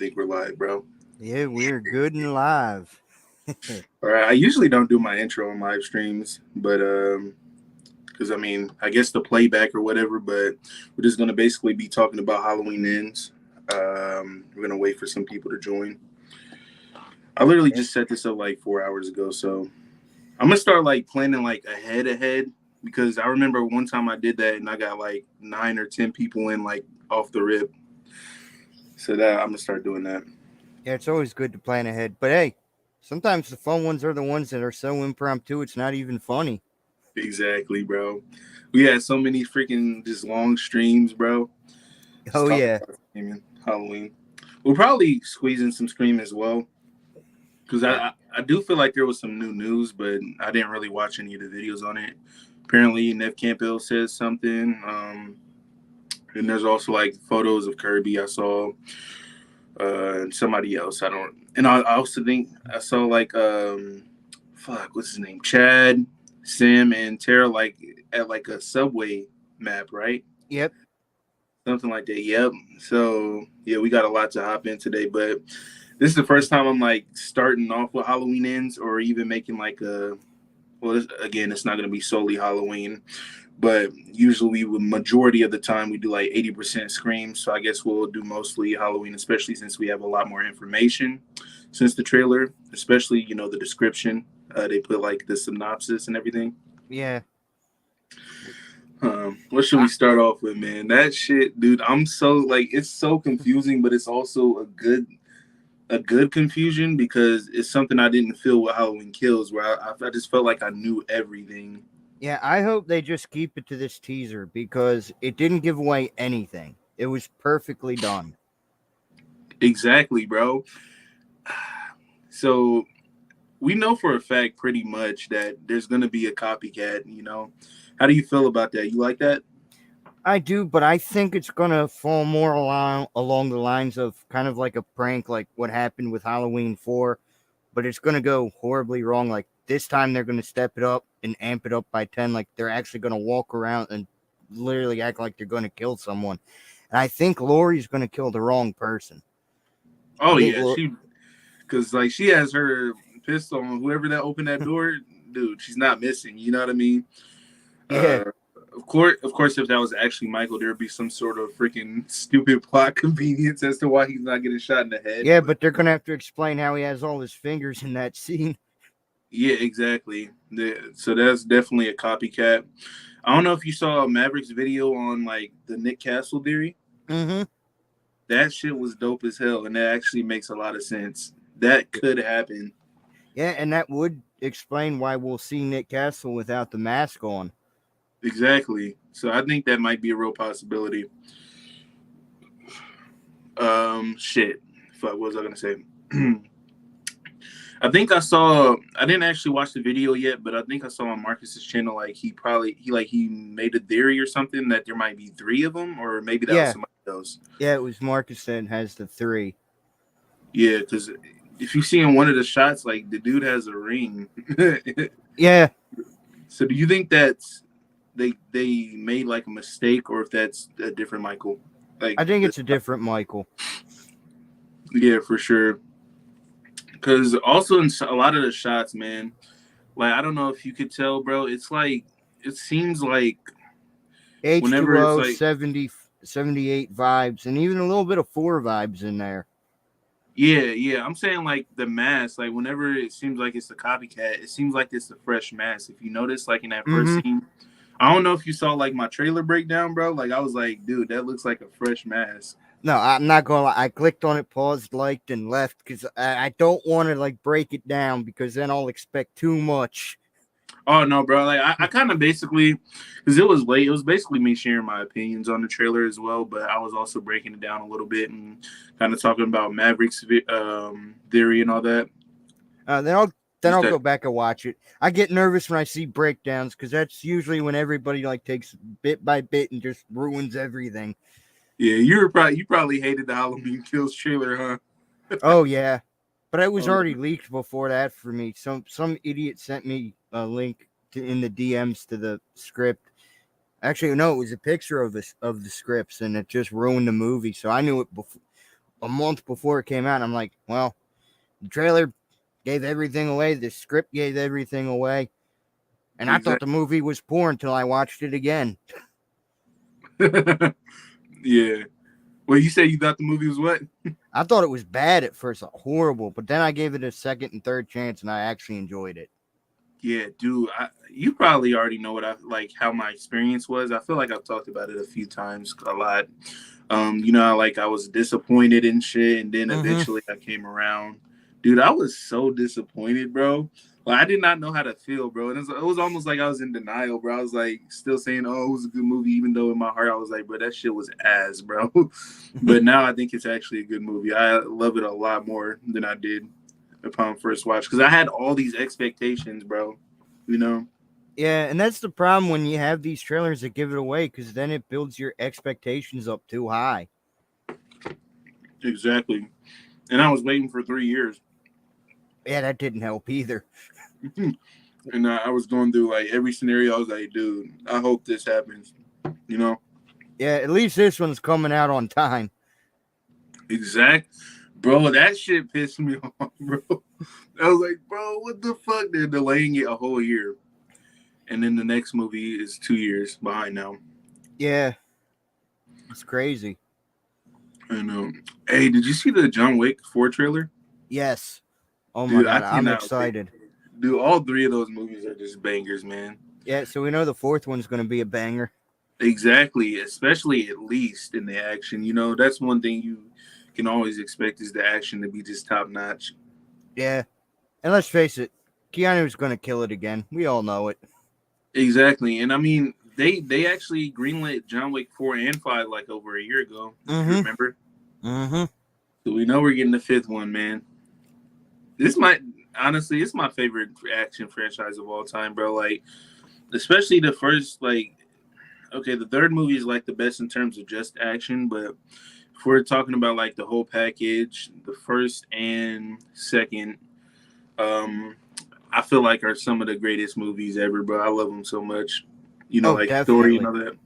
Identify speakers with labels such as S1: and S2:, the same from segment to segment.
S1: think we're live, bro.
S2: Yeah, we're good and live.
S1: All right. I usually don't do my intro on live streams, but because I mean, I guess the playback or whatever. But we're just gonna basically be talking about Halloween ends. We're gonna wait for some people to join. I literally
S2: Yeah.
S1: just set this up like 4 hours ago, so I'm gonna start like planning like ahead because I remember one time I did that and I got like 9 or 10 people in like off the rip. So that I'm gonna start doing that.
S2: Yeah, it's always good to plan ahead. But hey, sometimes the fun ones are the ones that are so impromptu it's not even funny.
S1: Exactly, bro. We had so many freaking just long streams, bro. Just
S2: Oh
S1: talking
S2: yeah.
S1: about streaming Halloween. We'll probably squeeze in some stream as well because
S2: Yeah.
S1: I do feel like there was some new news, but I didn't really watch any of the videos on it. Apparently, Nev Campbell says something. And there's also like photos of Kirby I saw, and somebody else. I don't. And I also think I saw like fuck, what's his name? Chad, Sam, and Tara like at like a subway map, right?
S2: Yep.
S1: Something like that. Yep. So yeah, we got a lot to hop in today, but this is the first time I'm like starting off with Halloween ends or even making like a. Well, again, it's not going to be solely Halloween, but usually, the majority of the time, we do like 80% screams. So I guess we'll do mostly Halloween, especially since we have a lot more information since the trailer, especially the description. They put like the synopsis and everything.
S2: Yeah.
S1: What should we
S2: I,
S1: start off with, man? That shit, dude. I'm so like it's so confusing, but it's also a good confusion because it's something I didn't feel with Halloween Kills, where I just felt like I knew everything.
S2: yeah, I hope they just keep it to this teaser because it didn't give away anything. It was perfectly done.
S1: Exactly, bro. So we know for a fact pretty much that there's going to be a copycat. How do you feel about that? You like that?
S2: I do, but I think it's gonna fall more along the lines of kind of like a prank, like what happened with Halloween 4. But it's gonna go horribly wrong. Like this time, they're gonna step it up and amp it up by 10. Like they're actually gonna walk around and literally act like they're gonna kill someone. And I think Lori's gonna kill the wrong person. I
S1: Oh
S2: think,
S1: yeah, because like she has her pistol on whoever that opened that door, dude. She's not missing. You know what I mean?
S2: yeah,
S1: Uh, of course, if that was actually Michael, there'd be some sort of freaking stupid plot convenience as to why he's not getting shot in the head.
S2: yeah,
S1: But
S2: but they're gonna have to explain how he has all his fingers in that scene.
S1: yeah, exactly. So that's definitely a copycat. I don't know if you saw Maverick's video on like the Nick Castle theory.
S2: Mm-hmm.
S1: That shit was dope as hell, and that actually makes a lot of sense. That could happen.
S2: Yeah, and that would explain why we'll see Nick Castle without the mask on.
S1: Exactly. So I think that might be a real possibility. Shit. Fuck, what was I gonna say? I think I saw. I didn't actually watch the video yet, but I think I saw on Marcus's channel like he made a theory or something that there might be three of them, or maybe that was
S2: Yeah,
S1: somebody else.
S2: yeah, it was Marcus that has the 3.
S1: Yeah, because if you see in one of the shots, like the dude has a ring.
S2: Yeah,
S1: So do you think that's they made like a mistake, or if that's a different Michael? Like,
S2: I think it's a different Michael.
S1: yeah, for sure. Because also in a lot of the shots, man, like I don't know if you could tell, bro. It's like it seems like whenever it's
S2: H2O
S1: like
S2: 78 vibes, and even a little bit of 4 vibes in there.
S1: yeah, I'm saying like the mask, like whenever it seems like it's a copycat, it seems like it's a fresh mask. If you notice, like in that first
S2: Mm-hmm.
S1: scene, I don't know if you saw like my trailer breakdown, bro. Like I was like, dude, that looks like a fresh mask.
S2: No, I'm not gonna lie. I clicked on it, paused, liked, and left because I don't want to like break it down because then I'll expect too much.
S1: Oh no, bro. Like I kind of basically, because it was late. It was basically me sharing my opinions on the trailer as well, but I was also breaking it down a little bit and kind of talking about Mavericks theory and all that.
S2: Then I'll then
S1: Just
S2: I'll
S1: that,
S2: go back and watch it. I get nervous when I see breakdowns because that's usually when everybody like takes bit by bit and just ruins everything.
S1: yeah, you probably hated the Halloween Kills trailer, huh?
S2: Oh yeah, but it was
S1: Oh,
S2: already leaked before that for me. Some idiot sent me a link in the DMs to the script. Actually, no, it was a picture of the scripts, and it just ruined the movie. So I knew it before. a month before it came out. And I'm like, well, the trailer gave everything away. The script gave everything away. And I thought the
S1: Exactly.
S2: movie was poor until I watched it again.
S1: Yeah. Well, you said you thought the movie was what?
S2: I thought it was bad at first, horrible. But then I gave it a second and third chance, and I actually enjoyed it.
S1: Yeah, dude. You probably already know what I like. How my experience was. I feel like I've talked about it a few times, a lot. Like I was disappointed in shit, and then
S2: Mm-hmm.
S1: eventually I came around. Dude, I was so disappointed, bro. Like I did not know how to feel, bro. And it was almost like I was in denial, bro. I was like still saying, "Oh, it was a good movie," even though in my heart I was like, "Bro, that shit was ass, bro." But now I think it's actually a good movie. I love it a lot more than I did upon first watch because I had all these expectations, bro. You know.
S2: Yeah, and that's the problem when you have these trailers that give it away, because then it builds your expectations up too high.
S1: Exactly. And I was waiting for 3 years.
S2: Yeah, that didn't help either.
S1: And I was going through like every scenario. I was like, dude, I hope this happens. You know?
S2: Yeah, at least this one's coming out on time.
S1: Exact. Bro, that shit pissed me off, bro. I was like, bro, what the fuck? They're delaying it a whole year. And then the next movie is 2 years behind now.
S2: Yeah, it's crazy.
S1: And hey, did you see the John Wick 4 trailer?
S2: Yes. Oh my
S1: Dude, I
S2: god, I'm
S1: cannot wait.
S2: excited.
S1: Dude, all three of those movies are just bangers, man.
S2: Yeah, so we know the fourth one's going to be a banger.
S1: Exactly, especially at least in the action. That's one thing you can always expect is the action to be just top notch.
S2: Yeah, and let's face it, Keanu's going to kill it again. We all know it.
S1: Exactly, and I mean they actually greenlit John Wick 4 and 5 like over a year ago. If you
S2: Mm-hmm.
S1: remember,
S2: Mm-hmm.
S1: so we know we're getting the fifth one, man. This might honestly, it's my favorite action franchise of all time, bro. Like, especially the first, like, okay, the third movie is like the best in terms of just action, but if we're talking about like the whole package, the first and second, um, I feel like are some of the greatest movies ever, bro. I love them so much.
S2: Oh,
S1: Like story and
S2: definitely.
S1: all that.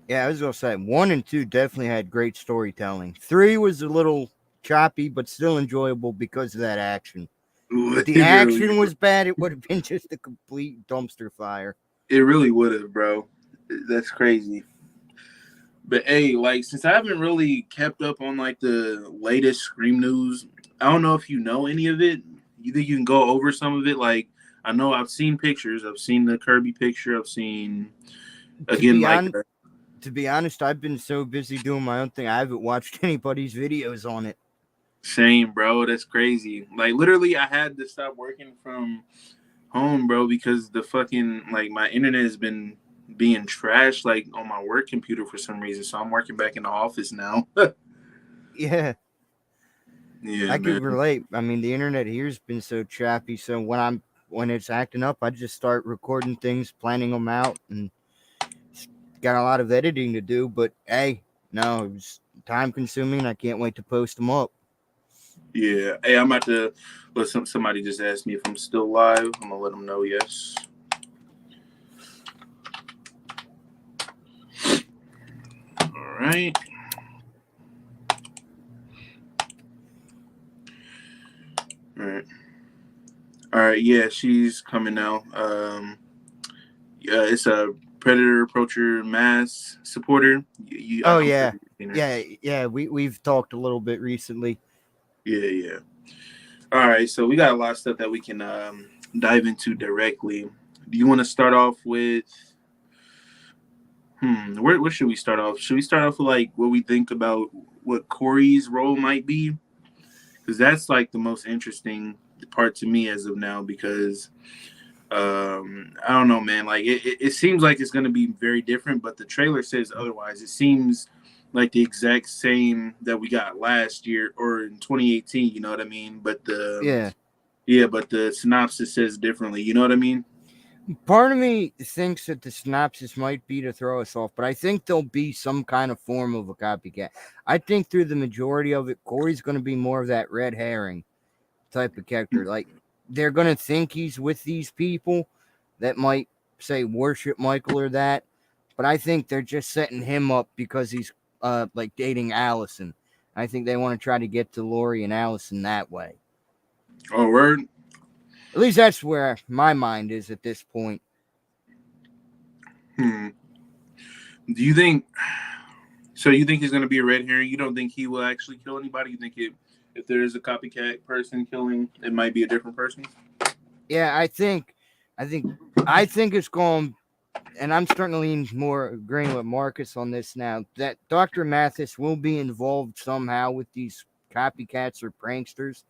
S2: Yeah, I was going to say, 1 and 2 definitely had great storytelling. 3 was a little choppy, but still enjoyable because of that action. If the
S1: Literally,
S2: action was bad, it would have been just a complete dumpster fire.
S1: it really would have, bro. That's crazy. But hey, like since I haven't really kept up on like the latest Scream news, I don't know if you know any of it. You think you can go over some of it? Like I know I've seen pictures. I've seen the Kirby picture. I've seen
S2: To
S1: again
S2: be
S1: like
S2: on, to be honest, I've been so busy doing my own thing, I haven't watched anybody's videos on it.
S1: same, bro. That's crazy. Like literally, I had to stop working from home, bro, because the fucking like my internet has been being trashed like on my work computer for some reason. So I'm working back in the office now.
S2: Yeah,
S1: Yeah,
S2: I could
S1: man.
S2: relate. I mean, the internet here's been so choppy, so when it's acting up, I just start recording things, planning them out, and got a lot of editing to do. But hey, no, it was time consuming. I can't wait to post them up.
S1: Yeah. Hey, I'm about to let somebody just asked me if I'm still live. I'm gonna let them know yes. All right. All right. All right. Yeah, she's coming now. Yeah, it's a Predator Approacher Mass supporter.
S2: Oh
S1: I'm sure
S2: yeah,
S1: you've seen her.
S2: yeah. We've talked a little bit recently.
S1: Yeah, yeah. All right. So we got a lot of stuff that we can dive into directly. Do you want to start off with? Where should we start off? Should we start off with like what we think about what Corey's role might be? Because that's like the most interesting part to me as of now. Because I don't know, man. Like it seems like it's going to be very different, but the trailer says otherwise. It seems like the exact same that we got last year or in 2018. You know what I mean? But
S2: Yeah.
S1: the synopsis says differently. You know what I mean?
S2: Part of me thinks that the synopsis might be to throw us off, but I think there'll be some kind of form of a copycat. I think through the majority of it, Corey's going to be more of that red herring type of character. Like, they're going to think he's with these people that might, say, worship Michael or that, but I think they're just setting him up because he's, like, dating Allison. I think they want to try to get to Lori and Allison that way.
S1: Oh, word.
S2: At least that's where my mind is at this point.
S1: Do you think? So you think he's going to be a red herring? You don't think he will actually kill anybody? You think if there is a copycat person killing, it might be a different person?
S2: Yeah, I think it's going, and I'm starting to lean more agreeing with Marcus on this now, that Dr. Mathis will be involved somehow with these copycats or pranksters.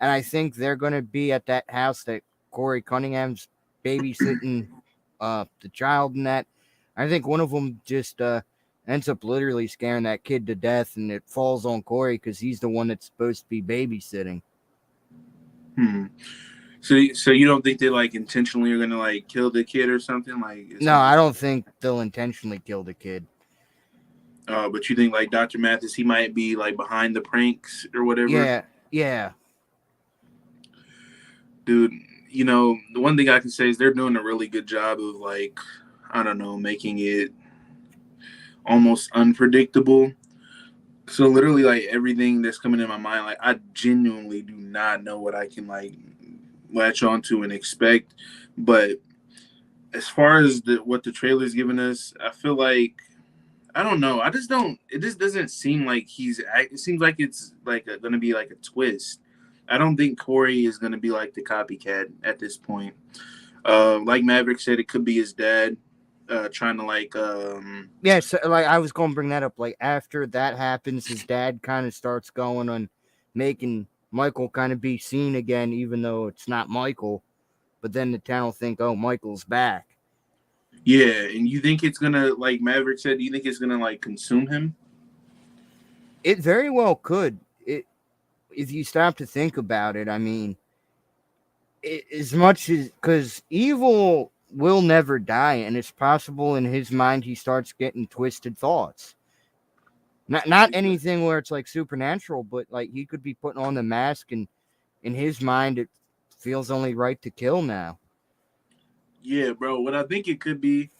S2: And I think they're going to be at that house that Corey Cunningham's babysitting the child in that. I think one of them just ends up literally scaring that kid to death, and it falls on Corey because he's the one that's supposed to be babysitting.
S1: So you don't think they like intentionally are gonna like kill the kid or something?
S2: No, I don't think they'll intentionally kill the kid.
S1: But you think like Dr. Mathis, he might be like behind the pranks or whatever?
S2: Yeah.
S1: Dude, the one thing I can say is they're doing a really good job of like, I don't know, making it almost unpredictable. So literally like everything that's coming in my mind, like I genuinely do not know what I can like latch onto and expect. But as far as what the trailer's giving us, I feel like I don't know. I just don't. It just doesn't seem like it seems like it's like going to be like a twist. I don't think Corey is going to be like the copycat at this point. Like Maverick said, it could be his dad trying to like.
S2: Yeah, so like I was going to bring that up. Like after that happens, his dad kind of starts going on making Michael kind of be seen again, even though it's not Michael. But then the town will think, oh, Michael's back.
S1: Yeah, and you think it's gonna, like Maverick said, do you think it's gonna like consume him?
S2: It very well could. If you stop to think about it, I mean, as much as because evil will never die, and it's possible in his mind he starts getting twisted thoughts. Not anything where it's like supernatural, but like he could be putting on the mask, and in his mind it feels only right to kill now.
S1: Yeah, bro. What I think it could be,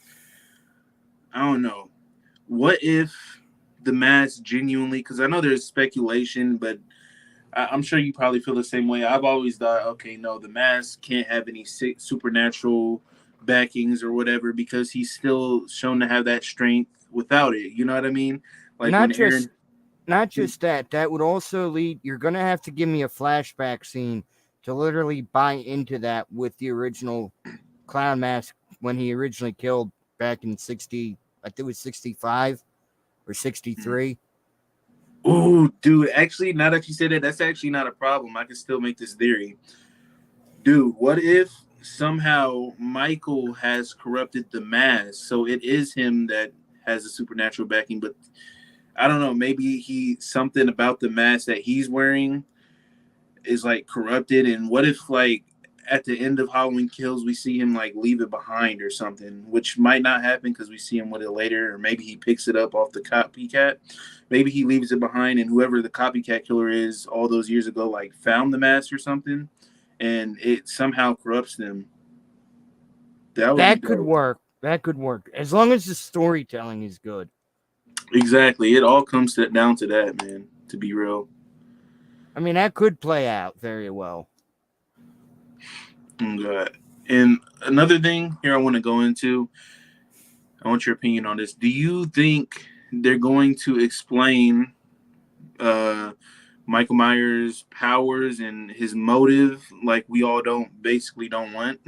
S1: I don't know. What if the mask genuinely? Because I know there's speculation, but I'm sure you probably feel the same way. I've always thought, okay, no, the mask can't have any supernatural backings or whatever because he's still shown to have that strength without it. You know what I mean? Like
S2: Not
S1: when
S2: just
S1: Aaron.
S2: not just that. That would also lead. You're gonna have to give me a flashback scene to literally buy into that with the original clown mask when he originally killed back in 60. I think it was 65 or 63.
S1: Oh, dude, actually, now that you said that, that's actually not a problem. I can still make this theory. Dude, what if somehow Michael has corrupted the mask? So it is him that has a supernatural backing, but I don't know, maybe something about the mask that he's wearing is like corrupted. And what if like at the end of Halloween Kills we see him like leave it behind or something, which might not happen because we see him with it later, or maybe he picks it up off the copycat. Maybe he leaves it behind, and whoever the copycat killer is all those years ago like found the mask or something, and it somehow corrupts them. That would be
S2: That could
S1: dope.
S2: work. That could work as long as the storytelling is good.
S1: Exactly. It all comes down to that, man. To be real.
S2: I mean, that could play out very well.
S1: Oh, God. And another thing here I want to go into, I want your opinion on this. Do you think they're going to explain uh, Michael Myers' powers and his motive like we all don't want?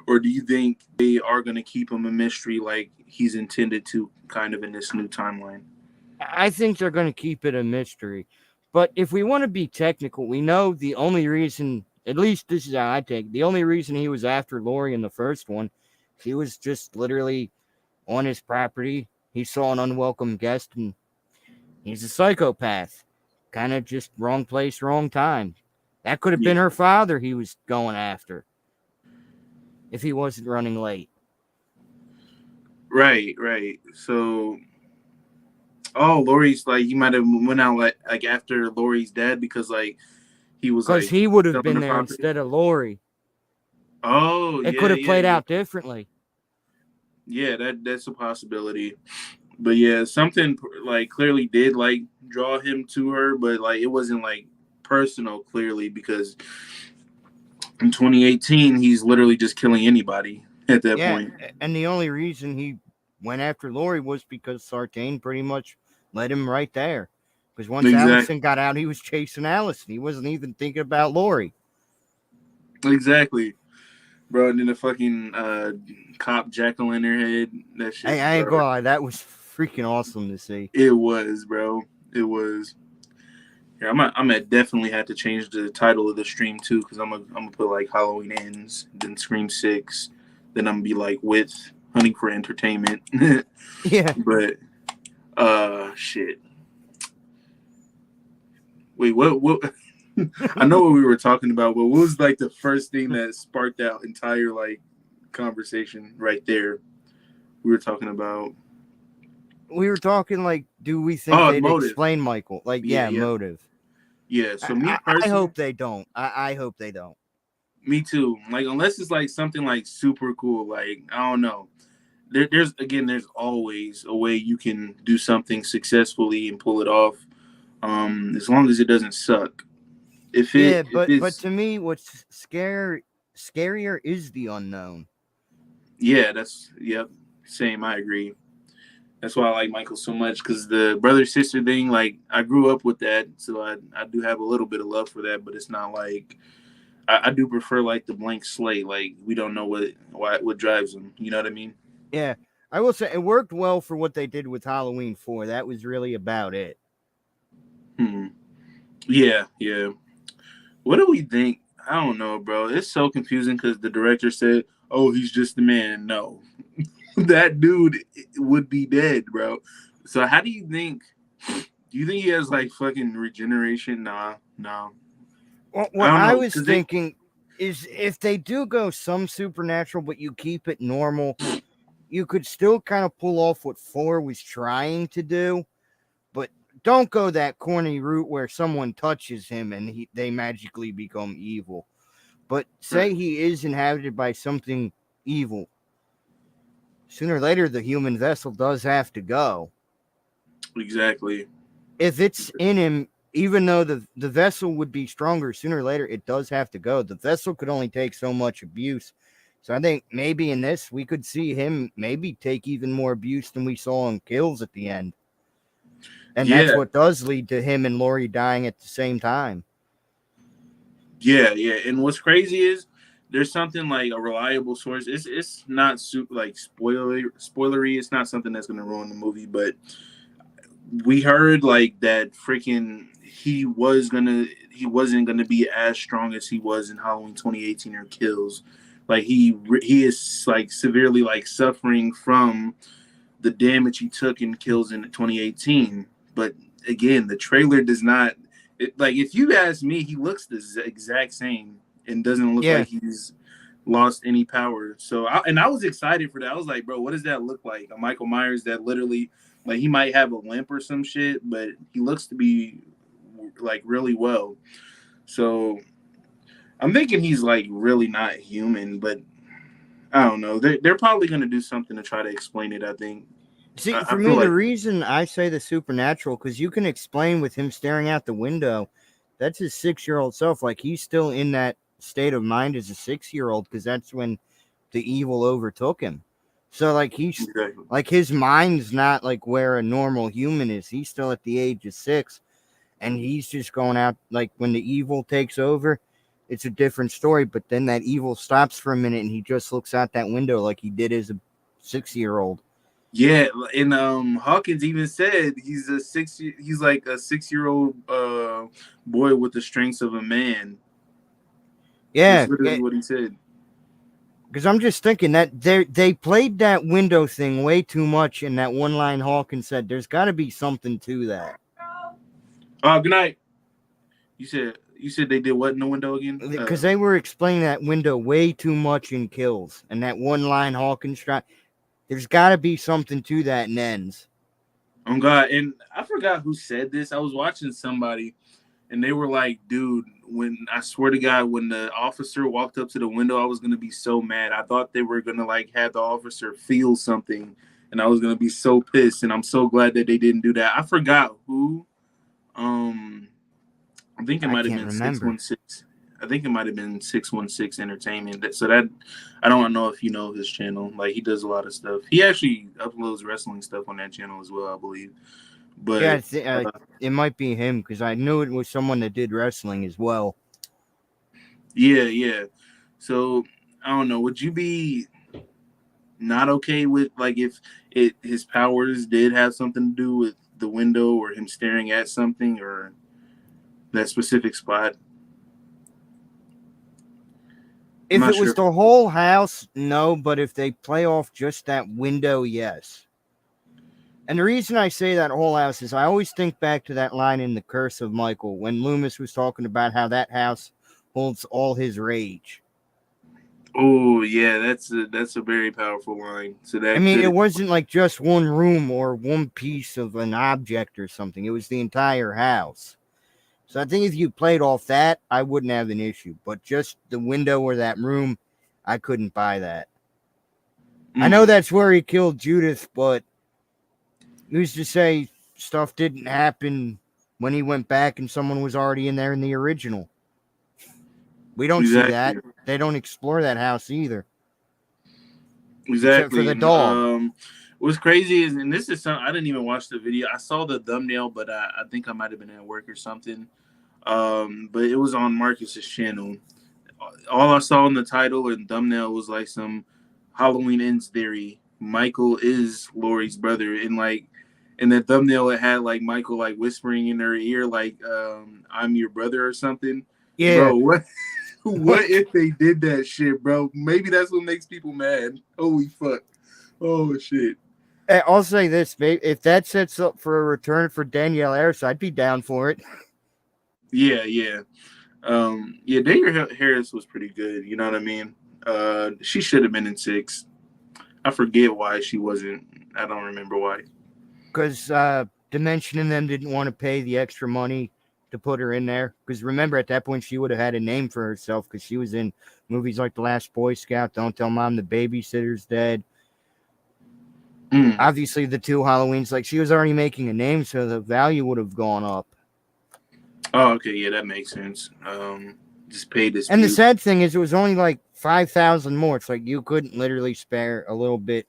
S1: Or do you think they are going to keep him a mystery like he's intended to kind of in this new timeline?
S2: I think they're going to keep it a mystery. But if we want to be technical, we know the only reason, at least this is how I take, the only reason he was after Lori in the first one, he was just literally on his property. He saw an unwelcome guest, and he's a psychopath. Kind of just wrong place, wrong time. That could have
S1: Yeah.
S2: been her father he was going after if he wasn't running late.
S1: Right, right. So, oh, Lori's like he might have went out like after Lori's dead because like he was
S2: Because
S1: like
S2: he would have
S1: selling
S2: been
S1: the
S2: there
S1: property.
S2: instead of Lori.
S1: Oh
S2: It could
S1: yeah,
S2: have
S1: yeah,
S2: played
S1: yeah.
S2: out differently.
S1: Yeah, that's a possibility. But yeah, something like clearly did like draw him to her, but like it wasn't like personal clearly because in 2018 he's literally just killing anybody at that
S2: Yeah,
S1: point.
S2: and the only reason he went after Lori was because Sartain pretty much led him right there. Because once
S1: Exactly.
S2: Allison got out, he was chasing Allison. He wasn't even thinking about Lori.
S1: Exactly. Bro, and then the fucking cop jackal in her head. That shit,
S2: I ain't
S1: bro.
S2: gonna lie, that was freaking awesome to see.
S1: It was, bro. It was. Yeah, I'm gonna definitely have to change the title of the stream too, because I'm gonna put like Halloween ends, then Scream 6, then I'm gonna be like with Hunting for Entertainment.
S2: Yeah.
S1: But shit. Wait, what I know what we were talking about, but what was like the first thing that sparked that entire like conversation right there? We were talking about
S2: We were talking like, do we think they'd
S1: motive.
S2: explain Michael? Like,
S1: Yeah,
S2: yeah,
S1: yeah.
S2: motive.
S1: Yeah. So me
S2: I
S1: personally,
S2: hope they don't. I hope they don't.
S1: me too. Like unless it's like something like super cool, like I don't know. There's always a way you can do something successfully and pull it off. As long as it doesn't suck.
S2: Yeah,
S1: If
S2: but
S1: it's
S2: to me, what's scarier is the unknown.
S1: yeah, that's yep. Same, I agree. That's why I like Michael so much because the brother sister thing, like I grew up with that, so I do have a little bit of love for that, but it's not like I do prefer like the blank slate. Like we don't know what drives them. You know what I mean?
S2: Yeah, I will say it worked well for what they did with Halloween 4. That was really about it.
S1: Hmm. Yeah, yeah. What do we think? I don't know, bro. It's so confusing because the director said, "Oh, he's just a man." No, that dude would be dead, bro. So how do you think? Do you think he has like fucking regeneration? Nah, no.
S2: Well,
S1: I
S2: what
S1: don't
S2: I
S1: know
S2: was
S1: because they.
S2: thinking is if they do go some supernatural, but you keep it normal, you could still kind of pull off what 4 was trying to do, but don't go that corny route where someone touches him and they magically become evil. But say he is inhabited by something evil. Sooner or later, the human vessel does have to go.
S1: Exactly.
S2: If it's in him, even though the vessel would be stronger, sooner or later, it does have to go. The vessel could only take so much abuse. So I think maybe in this, we could see him maybe take even more abuse than we saw in Kills at the end. And that's
S1: Yeah,
S2: what does lead to him and Lori dying at the same time.
S1: yeah, yeah. And what's crazy is there's something like a reliable source. It's not super like spoilery. It's not something that's gonna ruin the movie, but we heard like that freaking he wasn't gonna be as strong as he was in Halloween 2018 or Kills. Like he is like severely like suffering from the damage he took in Kills in 2018. But again, the trailer does not. Like if you ask me, he looks the exact same and doesn't look
S2: Yeah.
S1: like he's lost any power. So I was excited for that. I was like, bro, what does that look like? A Michael Myers that literally like he might have a limp or some shit, but he looks to be like really well. So I'm thinking he's like really not human, but I don't know. They're probably gonna do something to try to explain it. I think.
S2: See,
S1: I
S2: for
S1: feel
S2: me, the
S1: like
S2: reason I say the supernatural, because you can explain with him staring out the window, that's his 6-year-old self. Like, he's still in that state of mind as a 6-year-old, because that's when the evil overtook him. So, like, he's
S1: exactly.
S2: like his mind's not like where a normal human is. He's still at the age of 6, and he's just going out. Like, when the evil takes over, it's a different story. But then that evil stops for a minute, and he just looks out that window like he did as a 6-year-old.
S1: Yeah, and Hawkins even said he's like a 6-year-old boy with the strengths of a man. That's
S2: Yeah,
S1: literally what he said.
S2: because I'm just thinking that they played that window thing way too much in that one line Hawkins said. There's got to be something to that.
S1: Oh, good night. You said they did what in the window again?
S2: Because they were explaining that window way too much in Kills. And that one line Hawkins shot. There's got to be something to that in Ends.
S1: Oh God, and I forgot who said this. I was watching somebody, and they were like, "Dude, when I swear to God, when the officer walked up to the window, I was gonna be so mad. I thought they were gonna like have the officer feel something and I was gonna be so pissed. And I'm so glad that they didn't do that. I forgot who. Um, I think it
S2: I
S1: might have
S2: can't
S1: been six
S2: remember.
S1: one six. I think it might have been 616 Entertainment. So that I don't know if you know his channel. Like he does a lot of stuff. He actually uploads wrestling stuff on that channel as well, I believe.
S2: Yeah,
S1: But
S2: it might be him because I knew it was someone that did wrestling as well.
S1: yeah, yeah. So I don't know. Would you be not okay with like if his powers did have something to do with the window or him staring at something or that specific spot? I'm
S2: If
S1: not
S2: it was
S1: sure.
S2: the whole house, no, but if they play off just that window, yes. And the reason I say that whole house is I always think back to that line in The Curse of Michael when Loomis was talking about how that house holds all his rage.
S1: Oh yeah, that's a very powerful line. So
S2: I
S1: that
S2: mean, it
S1: could
S2: wasn't like just one room or one piece of an object or something. It was the entire house. So I think if you played off that, I wouldn't have an issue. But just the window or that room, I couldn't buy that. I know
S1: mm,
S2: that's where he killed Judith, but who's to say stuff didn't happen when he went back and someone was already in there in the original? We don't see
S1: exactly.
S2: that. They don't explore that house either, except for
S1: Exactly.
S2: the
S1: And
S2: dog.
S1: what's crazy is, and this is something I didn't even watch the video. I saw the thumbnail, but I think I might have been at work or something. But it was on Marcus's channel. All I saw in the title and thumbnail was like some Halloween ends theory. Michael is Lori's brother, and like in that thumbnail, it had like Michael like whispering in her ear, like "I'm your brother" or something.
S2: Yeah.
S1: Bro, what? What if they did that shit, bro? Maybe that's what makes people mad. Holy fuck! Oh shit!
S2: I'll say this, babe. If that sets up for a return for Danielle Harris, I'd be down for it.
S1: Yeah, yeah, yeah. Daniel Harris was pretty good. You know what I mean? She should have been in six. I forget why she wasn't. I don't remember why.
S2: Because Dimension and them didn't want to pay the extra money to put her in there. Because remember, at that point, she would have had a name for herself because she was in movies like The Last Boy Scout, Don't Tell Mom the Babysitter's Dead.
S1: Mm.
S2: Obviously, the two Halloweens, like she was already making a name, so the value would have gone up.
S1: Oh, okay, yeah, that makes sense. Just pay
S2: And the
S1: dispute.
S2: sad thing is, it was only like 5,000 more. It's like you couldn't literally spare a little bit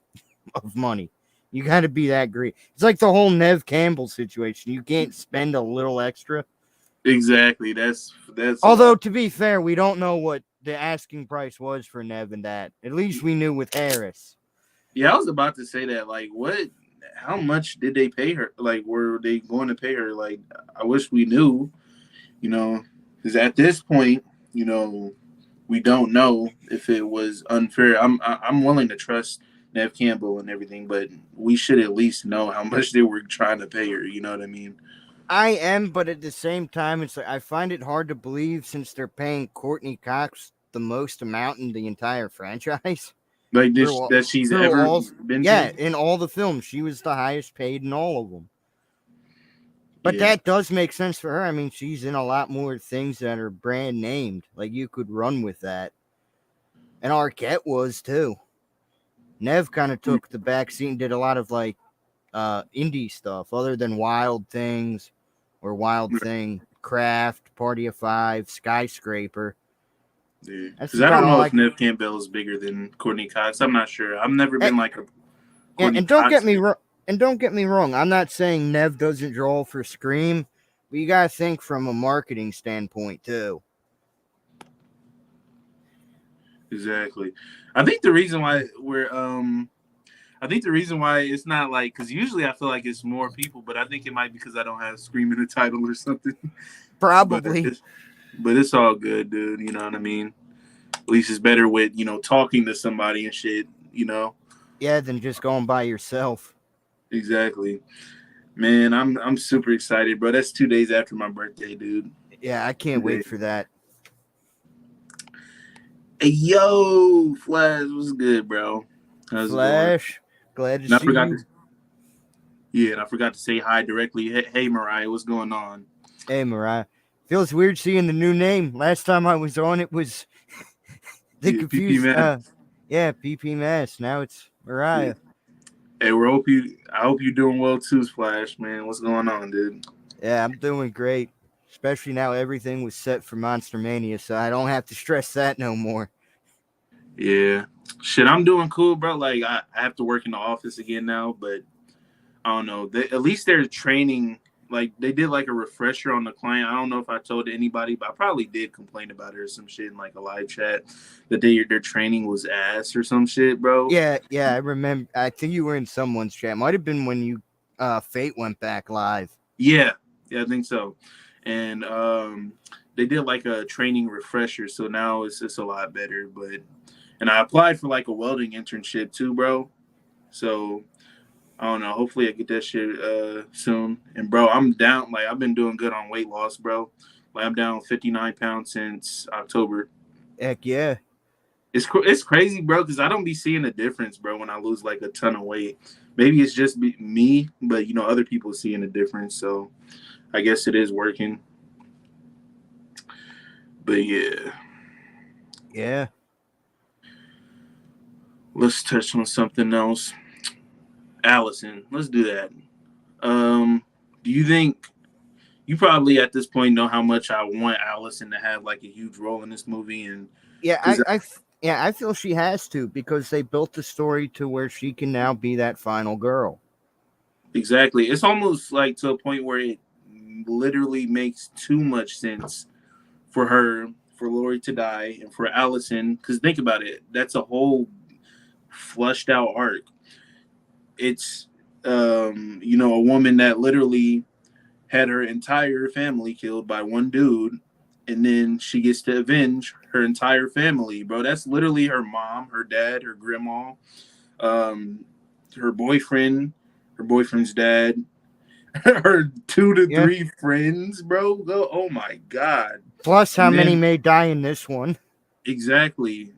S2: of money. You got to be that great. It's like the whole Nev Campbell situation. You can't spend a little extra.
S1: Exactly. That's a
S2: Although,
S1: lot.
S2: to be fair, we don't know what the asking price was for Nev and that. At least we knew with Harris.
S1: Yeah, I was about to say that. Like, what? How much did they pay her? Like, were they going to pay her? Like, I wish we knew. You know, because at this point, you know, we don't know if it was unfair. I'm willing to trust Nev Campbell and everything, but we should at least know how much they were trying to pay her. You know what I mean?
S2: I am, but at the same time, it's like I find it hard to believe since they're paying Courtney Cox the most amount in the entire franchise.
S1: Like this
S2: Through
S1: that she's
S2: through
S1: ever
S2: all,
S1: been
S2: yeah,
S1: paid.
S2: in all the films, she was the highest paid in all of them. But
S1: Yeah.
S2: that does make sense for her. I mean, she's in a lot more things that are brand named. Like you could run with that, and Arquette was too. Nev kind of took the back seat and did a lot of like indie stuff, other than Wild Things or Wild Thing, Craft, Party of Five, Skyscraper.
S1: Yeah,
S2: That's
S1: because I
S2: about
S1: don't
S2: all
S1: know
S2: I.
S1: if Nev Campbell is bigger than Courtney Cox. I'm not sure. I've never
S2: And,
S1: been like a
S2: and
S1: Courtney
S2: don't get
S1: Cox
S2: me
S1: fan.
S2: wrong. And don't get me wrong. I'm not saying Nev doesn't draw for Scream, but you gotta think from a marketing standpoint too.
S1: Exactly. I think the reason why I think the reason why it's not like because usually I feel like it's more people, but I think it might be because I don't have Scream in the title or something. but
S2: Probably.
S1: it's but it's all good, dude. You know what I mean? At least it's better with talking to somebody and shit. You know
S2: Yeah, than just going by yourself.
S1: exactly. Man, I'm super excited, bro. That's 2 days after my birthday, dude.
S2: Yeah, I can't wait
S1: 2 days.
S2: for that.
S1: Hey, yo, Flash, what's good, bro? How's it going?
S2: Flash, glad to
S1: And I
S2: see
S1: forgot to,
S2: you.
S1: yeah, and I forgot to say hi directly. Hey, Mariah, what's going on?
S2: Hey, Mariah. Feels weird seeing the new name. Last time I was on, it was the
S1: Yeah, PP
S2: confused.
S1: man.
S2: Yeah, PP Mass. Now it's
S1: Yeah,
S2: Mariah.
S1: Hey, I hope you're doing well too, Splash, man. What's going on, dude?
S2: Yeah, I'm doing great. Especially now everything was set for Monster Mania, so I don't have to stress that no more.
S1: Yeah. Shit, I'm doing cool, bro. Like I have to work in the office again now, but I don't know. At least they're training. Like they did like a refresher on the client. I don't know if I told anybody, but I probably did complain about it or some shit in like a live chat that their training was ass or some shit, bro.
S2: Yeah, I remember. I think you were in someone's chat. Might have been when you Fate went back live.
S1: Yeah, yeah, I think so. And they did like a training refresher, so now it's a lot better. But and I applied for like a welding internship too, bro. So I don't know. Hopefully, I get that shit soon. And bro, I'm down. Like I've been doing good on weight loss, bro. Like I'm down 59 pounds since October.
S2: Heck yeah.
S1: It's crazy, bro, because I don't be seeing a difference, bro, when I lose like a ton of weight. Maybe it's just me, but you know, other people seeing a difference. So I guess it is working. But yeah,
S2: Yeah.
S1: let's touch on something else. Allison, let's do that. Um, do you think you probably at this point know how much I want Allison to have like a huge role in this movie? And
S2: Yeah,
S1: because
S2: yeah, I feel she has to because they built the story to where she can now be that final girl.
S1: exactly, it's almost like to a point where it literally makes too much sense for her, for Lori to die, and for Allison. Because think about it, that's a whole flushed out arc. It's you know, a woman that literally had her entire family killed by one dude, and then she gets to avenge her entire family, bro. That's literally her mom, her dad, her grandma, um, her boyfriend, her boyfriend's dad, her two to
S2: Yeah.
S1: three friends, bro. Oh my god.
S2: Plus, how
S1: And
S2: many
S1: then
S2: may die in this one?
S1: exactly,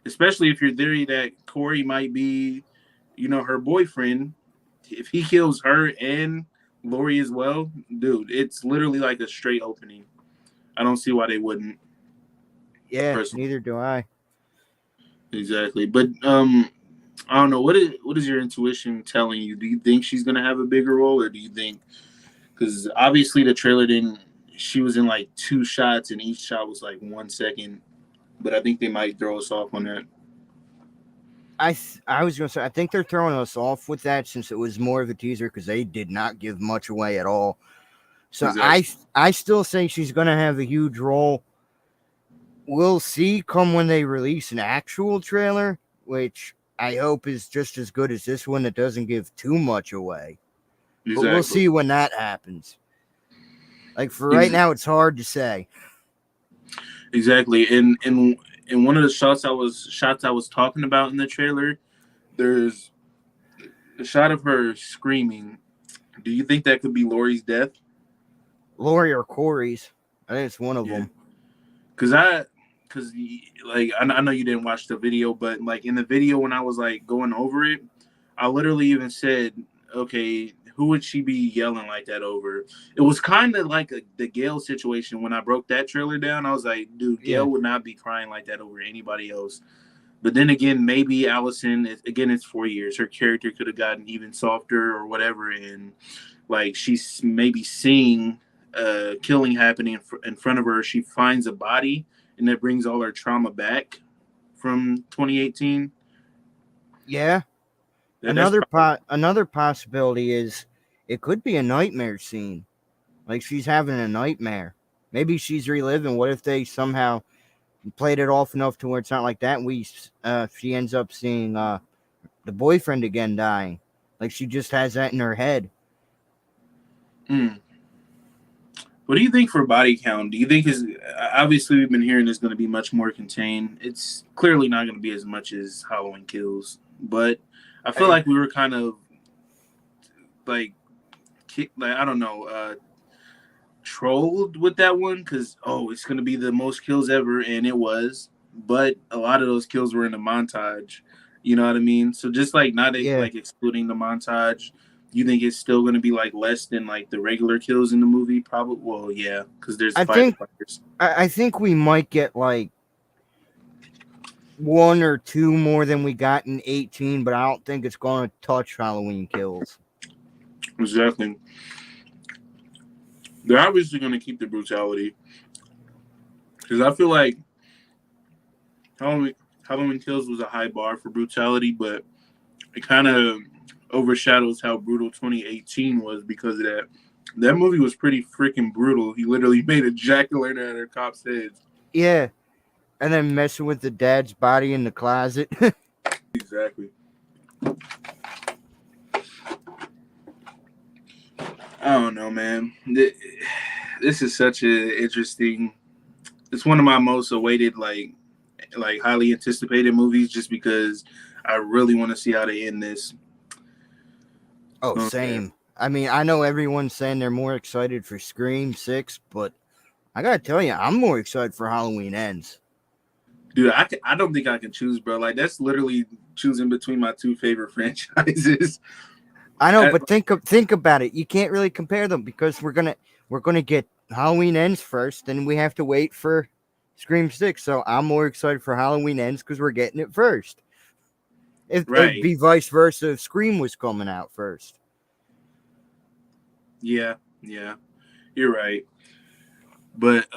S1: especially if your theory that Corey might be, you know, her boyfriend. If he kills her and Lori as well, dude, it's literally like a straight opening. I don't see why they wouldn't.
S2: Yeah,
S1: Personally,
S2: neither do I.
S1: exactly. But I don't know. What is your intuition telling you? Do you think she's gonna have a bigger role, or do you think because obviously the trailer didn't? She was in like two shots, and each shot was like 1 second. But I think they might throw us off on that.
S2: I was gonna say I think they're throwing us off with that since it was more of a teaser because they did not give much away at all. So
S1: Exactly.
S2: I still say she's gonna have a huge role. We'll see come when they release an actual trailer, which I hope is just as good as this one that doesn't give too much away. But we'll
S1: Exactly.
S2: see when that happens. Like for right
S1: Ex-
S2: now, it's hard to say.
S1: exactly. And one of the shots I was talking about in the trailer, there's a shot of her screaming. Do you think that could be Lori's death?
S2: Lori or Corey's, I think it's one of
S1: Yeah.
S2: them.
S1: Cause cause like I know you didn't watch the video, but like in the video when I was like going over it, I literally even said, okay, who would she be yelling like that over? It was kind of like the Gail situation when I broke that trailer down. I was like, dude,
S2: Yeah,
S1: Gail would not be crying like that over anybody else. But then again, maybe Allison. Again, it's 4 years. Her character could have gotten even softer or whatever, and like she's maybe seeing killing happening in front of her. She finds a body, and that brings all her trauma back from 2018.
S2: yeah.
S1: That's probably
S2: Another possibility is it could be a nightmare scene. Like she's having a nightmare. Maybe she's reliving. What if they somehow played it off enough to where it's not like that? She ends up seeing the boyfriend again dying. Like she just has that in her head.
S1: mm. What do you think for body count? Do you think is obviously we've been hearing it's going to be much more contained. It's clearly not going to be as much as Halloween Kills, but I feel
S2: I,
S1: like we were kind of like I don't know, trolled with that one because it's going to be the most kills ever, and it was. But a lot of those kills were in the montage. You know what I mean? So just like not
S2: yeah,
S1: like excluding the montage, you think it's still going to be like less than like the regular kills in the movie? Probably. Well, yeah, because there's
S2: I think
S1: firefighters.
S2: I think we might get like one or two more than we got in 18, but I don't think it's going to touch Halloween Kills.
S1: Exactly. They're obviously going to keep the brutality because I feel like Halloween, Halloween Kills was a high bar for brutality, but it kind of overshadows how brutal 2018 was because of that. That movie was pretty freaking brutal. He literally made a jack-o'-lantern out of cops' heads.
S2: Yeah, and then messing with the dad's body in the closet.
S1: Exactly. I don't know, man. This is such an interesting. It's one of my most awaited, like highly anticipated movies, just because I really want to see how they end this.
S2: Oh,
S1: Okay.
S2: same. I mean, I know everyone's saying they're more excited for Scream 6, but I gotta tell you, I'm more excited for Halloween Ends.
S1: Dude, I don't think I can choose, bro. Like that's literally choosing between my two favorite franchises.
S2: I know,
S1: I-
S2: but think about it. You can't really compare them because we're gonna get Halloween Ends first, then we have to wait for Scream 6. So I'm more excited for Halloween Ends because we're getting it first. If it'd
S1: right.
S2: be vice versa if Scream was coming out first.
S1: Yeah. Yeah. You're right. But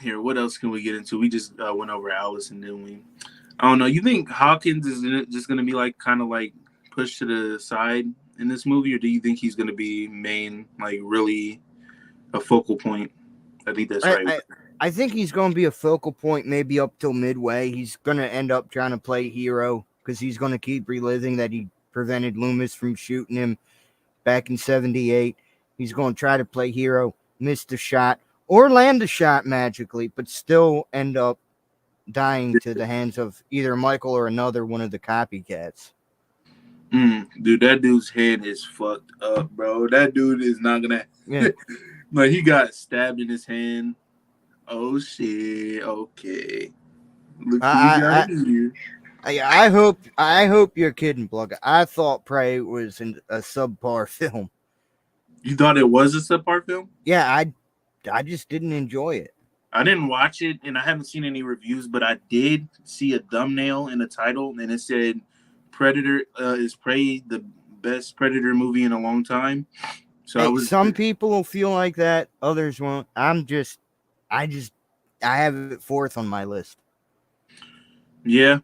S1: here, what else can we get into? We just went over Allison, didn't we? I don't know. You think Hawkins is just gonna be like kind of like pushed to the side in this movie, or do you think he's gonna be main, like really a focal point? I think that's
S2: I,
S1: right.
S2: I I think he's going to be a focal point maybe up till midway. He's going to end up trying to play hero because he's going to keep reliving that he prevented Loomis from shooting him back in 78. He's going to try to play hero, miss the shot, or land the shot magically, but still end up dying to the hands of either Michael or another one of the copycats.
S1: Dude, that dude's head is fucked up, bro. That dude is not gonna
S2: Yeah.
S1: like he got stabbed in his hand. Oh shit. Okay. Look who we got
S2: I,
S1: in here.
S2: I hope you're kidding, Plug. I thought Prey was a subpar film.
S1: You thought it was a subpar film?
S2: Yeah, I just didn't enjoy it.
S1: I didn't watch it and I haven't seen any reviews, but I did see a thumbnail in the title and it said Predator is Prey the best Predator movie in a long time. So I
S2: Hey,
S1: was
S2: some people will feel like that, others won't. I have it fourth on my list.
S1: yeah.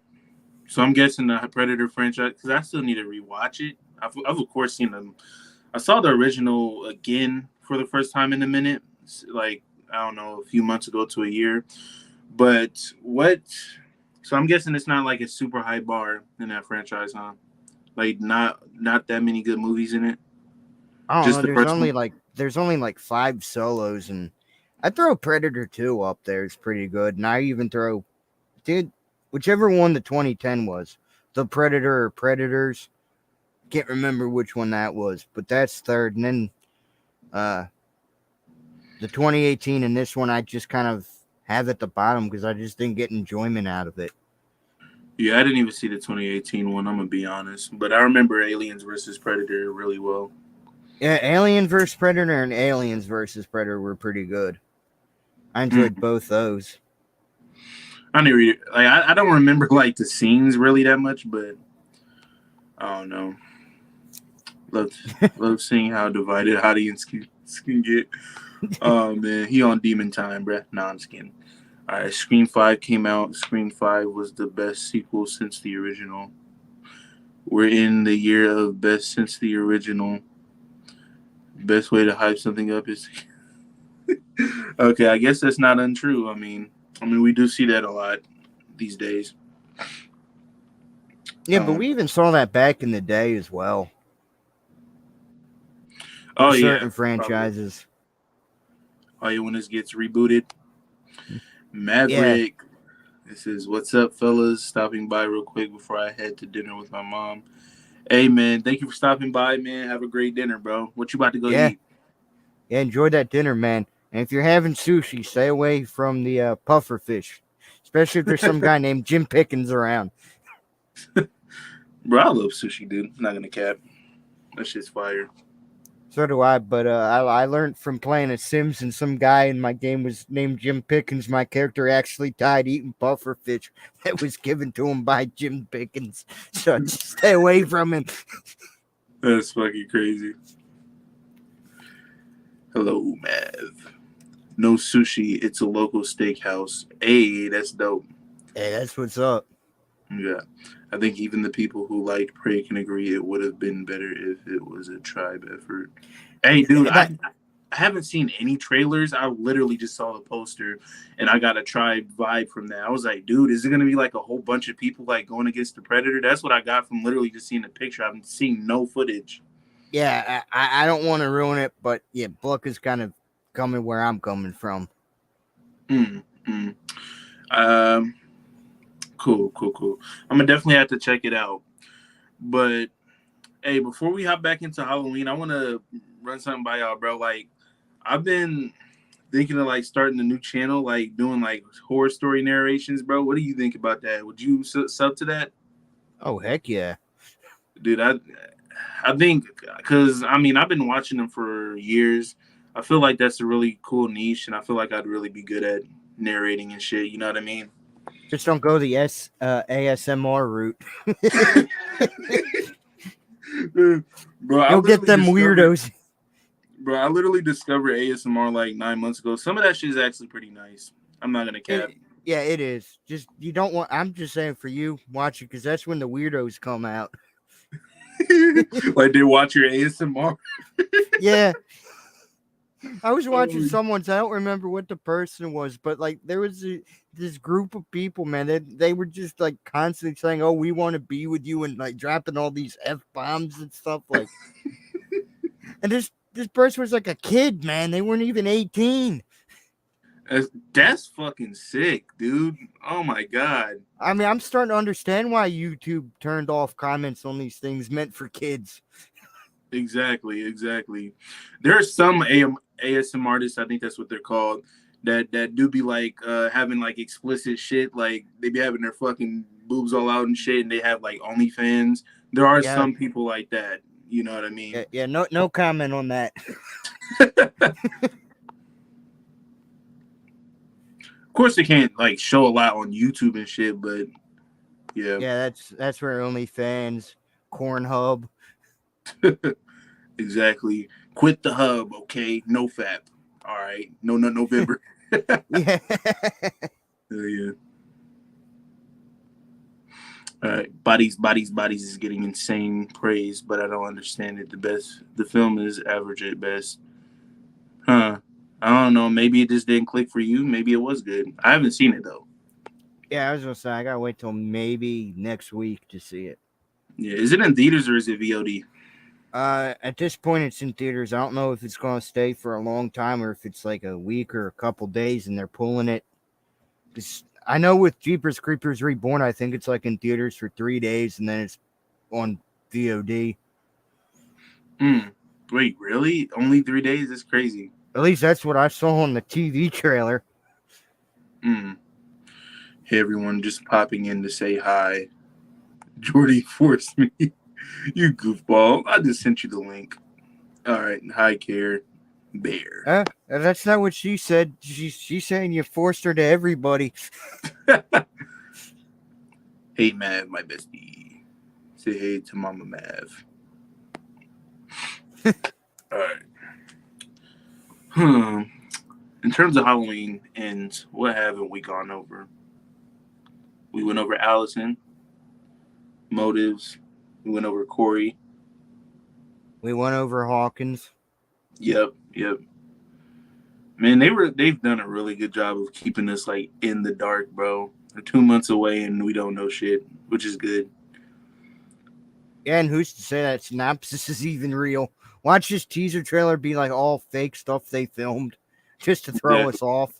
S1: So I'm guessing the Predator franchise because I still need to rewatch it. I've of course seen them. I saw the original again for the first time in a minute, like I don't know, a few months ago to a year. But what? So I'm guessing it's not like a super high bar in that franchise, huh? Like not that many good movies in it.
S2: I don't
S1: Just
S2: know.
S1: the
S2: There's
S1: first
S2: only
S1: one.
S2: like there's only like 5 solos, and I throw Predator 2 up there. It's pretty good, and I even throw, dude, whichever one the 2010 was, the Predator or Predators. Can't remember which one that was, but that's third, and then uh the 2018 and this one I just kind of have at the bottom because I just didn't get enjoyment out of it.
S1: Yeah, I didn't even see the 2018 one. I'm gonna be honest, but I remember Aliens versus Predator really well.
S2: Yeah, Alien vs Predator and Aliens vs Predator were pretty good. I enjoyed
S1: Mm.
S2: both those.
S1: I never like I don't remember like the scenes really that much, but I don't know. Love love seeing how divided audience can get. Oh man, he on demon time, bruh. Nah, I'm just kidding. All right, Scream 5 came out. Scream 5 was the best sequel since the original. We're in the year of best since the original. Best way to hype something up is okay. I guess that's not untrue. I mean, we do see that a lot these days.
S2: Yeah, but
S1: Um,
S2: we even saw that back in the day as well.
S1: oh
S2: With
S1: yeah,
S2: certain
S1: probably.
S2: franchises.
S1: Oh yeah, when this gets rebooted,
S2: Yeah,
S1: Maverick. This is what's up, fellas. Stopping by real quick before I head to dinner with my mom. Hey man, thank you for stopping by, man. Have a great dinner, bro. What you about to go
S2: yeah,
S1: eat?
S2: yeah. Enjoy that dinner, man. And if you're having sushi, stay away from the puffer fish, especially if there's some guy named Jim Pickens around.
S1: Bro, I love sushi, dude. I'm not gonna cap. That shit's fire.
S2: So do I, but I learned from playing a Sims and some guy in my game was named Jim Pickens. My character actually died eating puffer fish that was given to him by Jim Pickens. So just stay away from him.
S1: That's fucking crazy. Hello, Mav. No sushi. It's a local steakhouse. Hey, that's dope.
S2: Hey, that's what's up.
S1: Yeah. I think even the people who liked Prey can agree it would have been better if it was a tribe effort. Hey, dude,
S2: That
S1: I haven't seen any trailers. I literally just saw the poster and I got a tribe vibe from that. I was like, dude, is it going to be like a whole bunch of people like going against the Predator? That's what I got from literally just seeing the picture. I've seen no footage.
S2: yeah, I don't want to ruin it, but yeah, Buck is kind of coming where I'm coming from.
S1: Mm, mm. Um, cool. I'm gonna definitely have to check it out. But hey, before we hop back into Halloween, I want to run something by y'all, bro. Like, I've been thinking of like starting a new channel, like doing like horror story narrations, bro. What do you think about that? Would you sub to that,
S2: Oh heck yeah.
S1: dude? I think because I mean I've been watching them for years. I feel like that's a really cool niche, and I feel like I'd really be good at narrating and shit. You know what I mean?
S2: Just don't go the ASMR route.
S1: Bro,
S2: You'll get them weirdos.
S1: Bro, I literally discovered ASMR like 9 months ago. Some of that shit is actually pretty nice. I'm not gonna cap.
S2: Yeah, it is. Just you don't want. I'm just saying for you, watch it because that's when the weirdos come out.
S1: Like they watch your ASMR.
S2: Yeah, I was watching someone's. I don't remember what the person was, but like there was this group of people, man. They were just like constantly saying, "Oh, we want to be with you," and like dropping all these f-bombs and stuff. Like, and this person was like a kid, man. They weren't even 18.
S1: That's fucking sick, dude. Oh my god.
S2: I mean, I'm starting to understand why YouTube turned off comments on these things meant for kids.
S1: Exactly. There are some ASM artists, I think that's what they're called, that do be like having like explicit shit, like they be having their fucking boobs all out and shit, and they have like OnlyFans. There are
S2: Yeah,
S1: some people like that. You know what I mean?
S2: yeah. No comment on that.
S1: Of course, they can't like show a lot on YouTube and shit, but yeah,
S2: Yeah, that's where OnlyFans, Cornhub.
S1: exactly. Quit the hub, okay? No fap. All right. No, November.
S2: Yeah.
S1: Yeah. All right. Bodies is getting insane praise, but I don't understand it. The film is average at best. Huh. I don't know. Maybe it just didn't click for you. Maybe it was good. I haven't seen it though.
S2: Yeah, I was gonna say I gotta wait till maybe next week to see it.
S1: Yeah. Is it in theaters or is it VOD?
S2: At this point it's in theaters. I don't know if it's gonna stay for a long time or if it's like a week or a couple days and they're pulling it. I know with Jeepers Creepers Reborn, I think it's like in theaters for 3 days and then it's on VOD.
S1: Wait, really? Only 3 days? That's crazy.
S2: At least that's what I saw on the TV trailer.
S1: Hey everyone, just popping in to say hi. Jordy forced me. You goofball. I just sent you the link. All right. Hi, Care Bear.
S2: That's not what she said. She's saying you forced her to everybody.
S1: Hey, Mav, my bestie. Say hey to Mama Mav. All right. In terms of Halloween ends, what haven't we gone over? We went over Allison, motives. We went over Corey.
S2: We went over Hawkins.
S1: Yep. Man, they've done a really good job of keeping us like in the dark, bro. They're 2 months away and we don't know shit, which is good.
S2: Yeah, and who's to say that synopsis is even real? Watch this teaser trailer be like all fake stuff they filmed just to throw us off.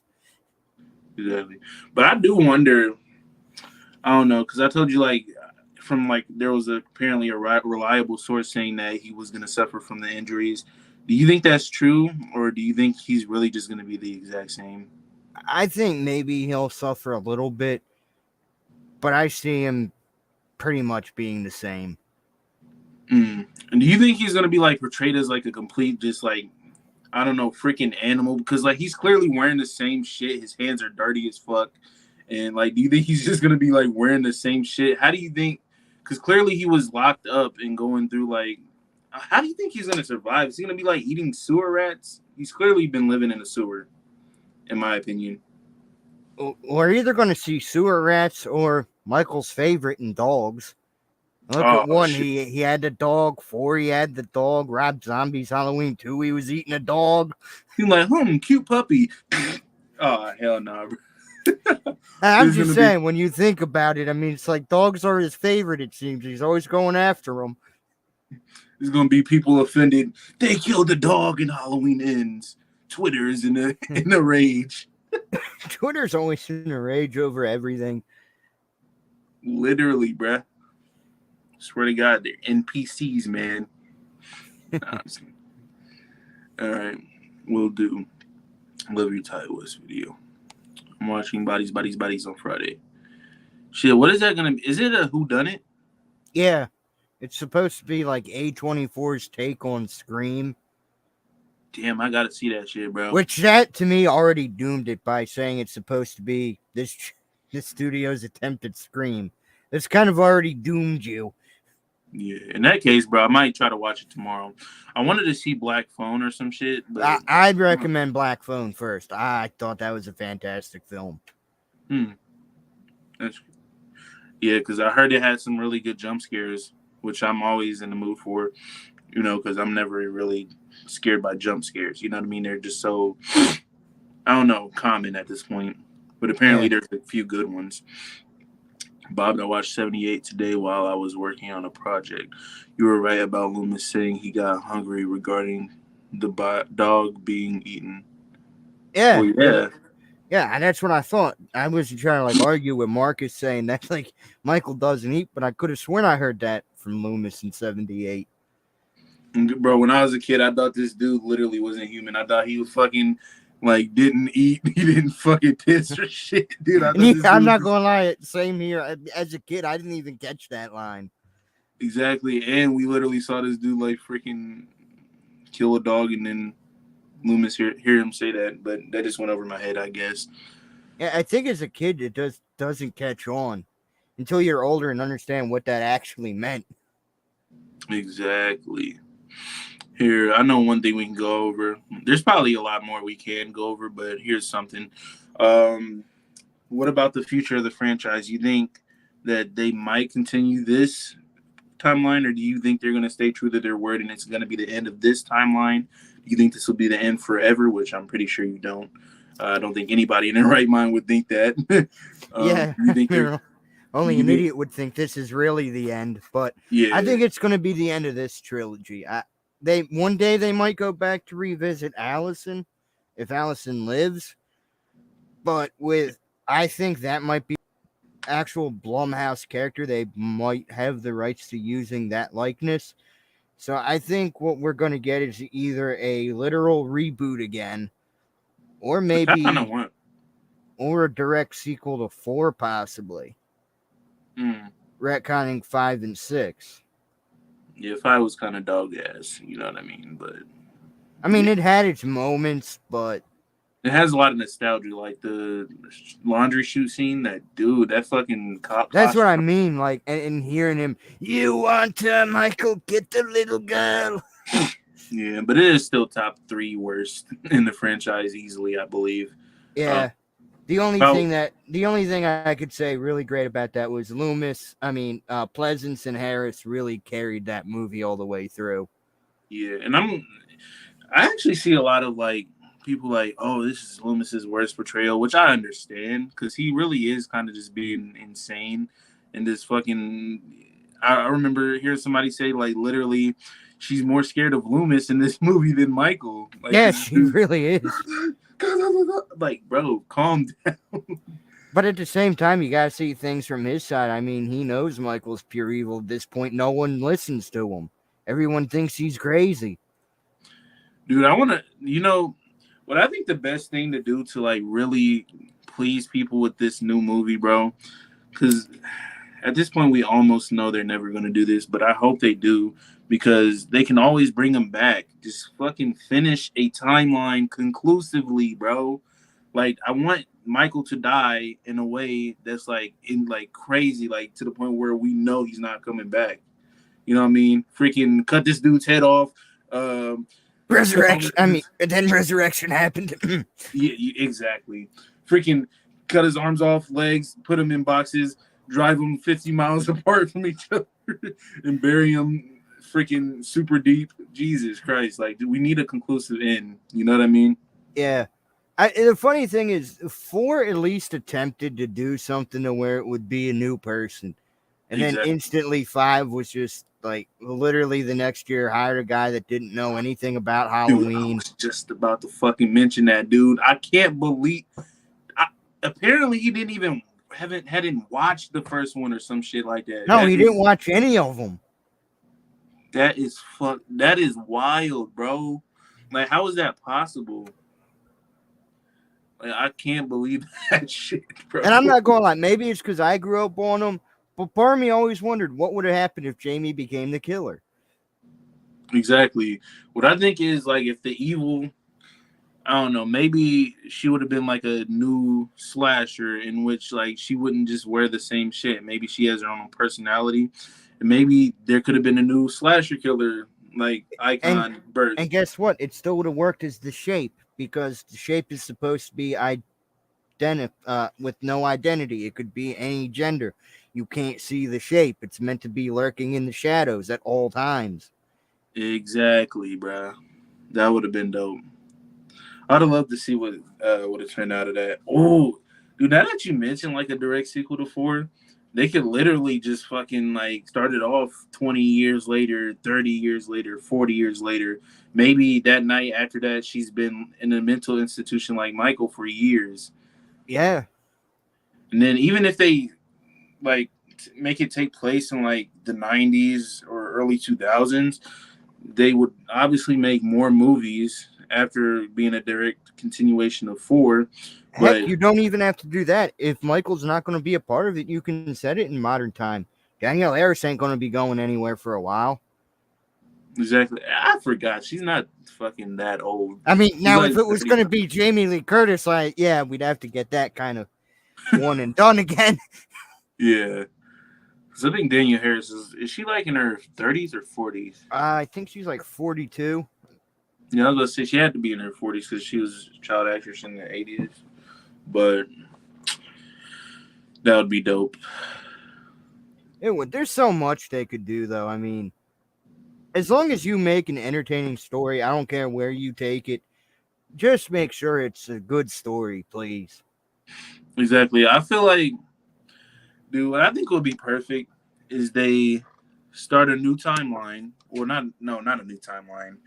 S1: Exactly. But I do wonder, I don't know, because I told you like from like there was apparently a reliable source saying that he was going to suffer from the injuries. Do you think that's true, or do you think he's really just going to be the exact same?
S2: I think maybe he'll suffer a little bit, but I see him pretty much being the same.
S1: Mm. And do you think he's gonna be like portrayed as like a complete, just like, I don't know, freaking animal? Because like he's clearly wearing the same shit. His hands are dirty as fuck. And like, do you think he's just gonna be like wearing the same shit? How do you think? Because clearly he was locked up and going through like. How do you think he's gonna survive? Is he gonna be like eating sewer rats? He's clearly been living in a sewer, in my opinion.
S2: We're either going to see sewer rats or Michael's favorite in dogs. Look at
S1: Oh
S2: one,
S1: shit!
S2: he had the dog. 4, he had the dog. Rob Zombie's Halloween 2, he was eating a dog.
S1: He's like, cute puppy. Oh hell no, bro.
S2: I'm
S1: There's
S2: just
S1: gonna be
S2: saying, when you think about it, I mean, it's like dogs are his favorite, it seems. He's always going after them.
S1: there's gonna be people offended. They killed the dog and Halloween ends. Twitter is in a rage.
S2: Twitter's always in a rage over everything.
S1: Literally, bruh. Swear to God, they're NPCs, man. All right, we'll do. Love your title this video. I'm watching Bodies, Bodies, Bodies on Friday. Shit, what is that gonna be? Is it a whodunit?
S2: Yeah, it's supposed to be like A24's take on Scream.
S1: Damn, I gotta see that shit, bro.
S2: Which that to me already doomed it by saying it's supposed to be this studio's attempt at Scream. It's kind of already doomed you.
S1: Yeah, in that case, bro, I might try to watch it tomorrow. I wanted to see Black Phone or some shit, but
S2: I'd recommend Black Phone first. I thought that was a fantastic film.
S1: That's, yeah, because I heard it had some really good jump scares, which I'm always in the mood for, you know, because I'm never really scared by jump scares. You know what I mean? They're just so, I don't know, common at this point. But apparently there's a few good ones. Bob, I watched 78 today while I was working on a project. You were right about Loomis saying he got hungry regarding the dog being eaten.
S2: Yeah.
S1: Oh, yeah.
S2: Yeah, and that's what I thought. I wasn't trying to like argue with Marcus saying that like Michael doesn't eat, but I could have sworn I heard that from Loomis in 78.
S1: Bro, when I was a kid, I thought this dude literally wasn't human. I thought he was fucking like didn't eat. He didn't fucking piss or shit, dude.
S2: I'm not gonna lie, same here. As a kid, I didn't even catch that line.
S1: Exactly, and we literally saw this dude like freaking kill a dog, and then Loomis hear him say that, but that just went over my head, I guess.
S2: Yeah, I think as a kid it doesn't catch on until you're older and understand what that actually meant.
S1: Exactly. Here, I know one thing we can go over. There's probably a lot more we can go over, but here's something. What about the future of the franchise? You think that they might continue this timeline, or do you think they're going to stay true to their word and it's going to be the end of this timeline? Do you think this will be the end forever? Which I'm pretty sure you don't. I don't think anybody in their right mind would think that.
S2: Yeah,
S1: you think
S2: only an idiot would think this is really the end, but
S1: yeah,
S2: I think it's going to be the end of this trilogy. One day they might go back to revisit Allison if Allison lives, but I think that might be actual Blumhouse character. They might have the rights to using that likeness. So I think what we're going to get is either a literal reboot again, or maybe or a direct sequel to 4 possibly. Retconning 5 and 6.
S1: Yeah, 5 was kind of dog ass, you know what I mean? But
S2: I mean, it had its moments, but
S1: it has a lot of nostalgia, like the laundry chute scene. That fucking cop.
S2: That's what I mean. Like, and hearing him, you want to, Michael, get the little girl.
S1: Yeah, but it is still top 3 worst in the franchise easily, I believe.
S2: Yeah. The only thing I could say really great about that was Pleasance and Harris really carried that movie all the way through.
S1: Yeah, and I actually see a lot of like people like, oh, this is Loomis's worst portrayal, which I understand because he really is kind of just being insane and this fucking. I remember hearing somebody say like literally, she's more scared of Loomis in this movie than Michael. Like,
S2: yeah, she really is.
S1: Like, bro, calm down.
S2: But at the same time, you gotta see things from his side. I mean, he knows Michael's pure evil at this point. No one listens to him. Everyone thinks he's crazy.
S1: Dude, I want to, what I think the best thing to do to like really please people with this new movie, bro, because at this point we almost know they're never going to do this, but I hope they do, because they can always bring him back. Just fucking finish a timeline conclusively, bro. Like I want Michael to die in a way that's like in like crazy, like to the point where we know he's not coming back. You know what I mean? Freaking cut this dude's head off. Um, Put all
S2: Resurrection. I mean,
S1: his,
S2: and then resurrection happened.
S1: exactly. Freaking cut his arms off, legs, put him in boxes, drive them 50 miles apart from each other, and bury them freaking super deep. Jesus Christ! Like, we need a conclusive end. You know what I mean?
S2: Yeah. The funny thing is, 4 at least attempted to do something to where it would be a new person. And then
S1: Exactly.
S2: instantly 5 was just like literally the next year hired a guy that didn't know anything about
S1: Dude, I
S2: Halloween.
S1: was just about to fucking mention that, dude. I can't believe. I, apparently, he didn't even hadn't watched the first one or some shit like that.
S2: No, he didn't watch any of them.
S1: That is fuck. That is wild, bro. Like, how is that possible? Like, I can't believe that shit, bro.
S2: And I'm not going to lie, maybe it's because I grew up on them, but part of me always wondered what would have happened if Jamie became the killer.
S1: Exactly. What I think is like if the evil, I don't know, maybe she would have been like a new slasher in which like she wouldn't just wear the same shit. Maybe she has her own personality, and maybe there could have been a new slasher killer like
S2: And
S1: icon birth.
S2: and guess what? It still would have worked as the shape because the shape is supposed to be with no identity. It could be any gender. You can't see the shape. It's meant to be lurking in the shadows at all times.
S1: Exactly, bro. That would have been dope. I'd have loved to see what would have turned out of that. Oh, dude, now that you mentioned like a direct sequel to 4, they could literally just fucking like start it off 20 years later, 30 years later, 40 years later. Maybe that night after that, she's been in a mental institution like Michael for years.
S2: Yeah.
S1: And then even if they like make it take place in like the 90s or early 2000s, they would obviously make more movies after being a direct continuation of 4.
S2: Heck,
S1: But
S2: you don't even have to do that. If Michael's not going to be a part of it, you can set it in modern time. Danielle Harris ain't going to be going anywhere for a while.
S1: exactly, I forgot she's not fucking that old.
S2: I mean,
S1: She's
S2: now
S1: like
S2: if it was
S1: 30.
S2: going to be Jamie Lee Curtis, like, yeah, we'd have to get that kind of one and done again.
S1: Yeah, because I think Danielle Harris is she like in her 30s or 40s?
S2: I think she's like 42.
S1: Yeah, I was gonna say she had to be in her 40s because she was a child actress in the 80s. But that would be dope.
S2: It would. There's so much they could do, though. I mean, as long as you make an entertaining story, I don't care where you take it. Just make sure it's a good story, please.
S1: Exactly. I feel like, dude, what I think would be perfect is they start a new timeline, or not? No, not a new timeline.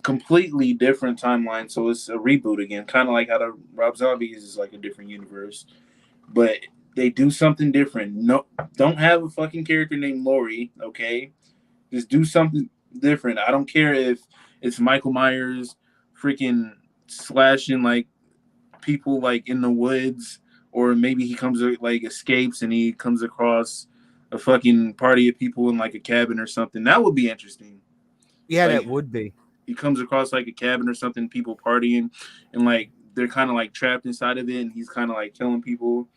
S1: Completely different timeline. So it's a reboot again, kind of like how the Rob Zombies is like a different universe, but they do something different. No, don't have a fucking character named Lori. Okay, just do something different. I don't care if it's Michael Myers, freaking slashing like people like in the woods, or maybe he comes like escapes and he comes across a fucking party of people in like a cabin or something. That would be interesting.
S2: Yeah,
S1: Like
S2: that would be.
S1: he comes across like a cabin or something, people partying, and like they're kind of like trapped inside of it, and he's kind of like killing people.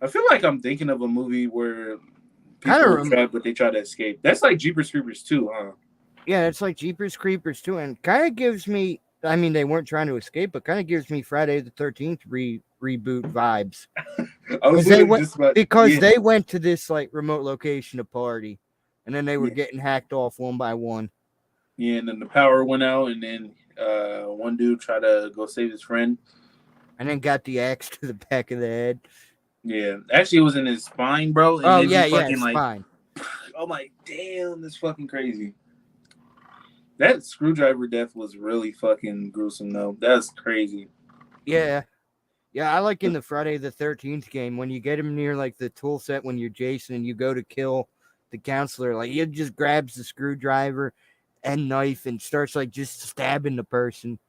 S1: I feel like I'm thinking of a movie where
S2: Kind
S1: people are
S2: of.
S1: trapped, but they try to escape. That's like Jeepers Creepers too, huh?
S2: Yeah, it's like Jeepers Creepers too, and kind of gives me. I mean, they weren't trying to escape, but kind of gives me Friday the 13th reboot vibes
S1: I was
S2: because they
S1: literally
S2: went
S1: just about, yeah,
S2: to this like remote location to party, and then they were
S1: yeah,
S2: getting hacked off one by one.
S1: yeah. And then the power went out, and then one dude tried to go save his friend.
S2: And then got the axe to the back of the head.
S1: Yeah, actually, it was in his spine, bro. And
S2: Oh
S1: then he
S2: yeah, yeah,
S1: fucking
S2: it's
S1: like,
S2: fine.
S1: oh my, damn, that's fucking crazy. That screwdriver death was really fucking gruesome, though. That's crazy.
S2: Yeah, yeah. I like in the Friday the 13th game when you get him near like the tool set when you're Jason and you go to kill the counselor, like he just grabs the screwdriver and knife and starts like just stabbing the person.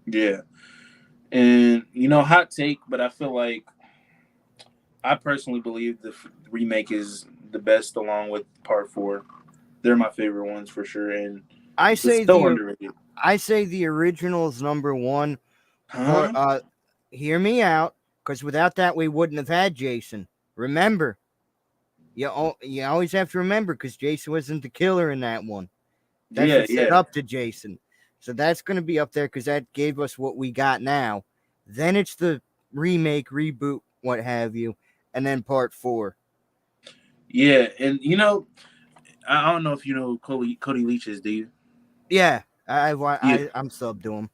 S1: Yeah, and hot take, but I feel like I personally believe the remake is the best, along with Part 4. they're my favorite ones for sure, and
S2: I
S1: but
S2: say
S1: still
S2: the
S1: underrated.
S2: I say the original is number one.
S1: Huh?
S2: But hear me out, because without that we wouldn't have had Jason. Remember, you always have to remember, because Jason wasn't the killer in that one. That's
S1: Yeah,
S2: what set
S1: yeah,
S2: up to Jason. So that's going to be up there because that gave us what we got now. Then it's the remake, reboot, what have you, and then part four.
S1: yeah. And I don't know if you know who Cody Leach is, do you?
S2: Yeah,
S1: Yeah,
S2: I'm sub to him.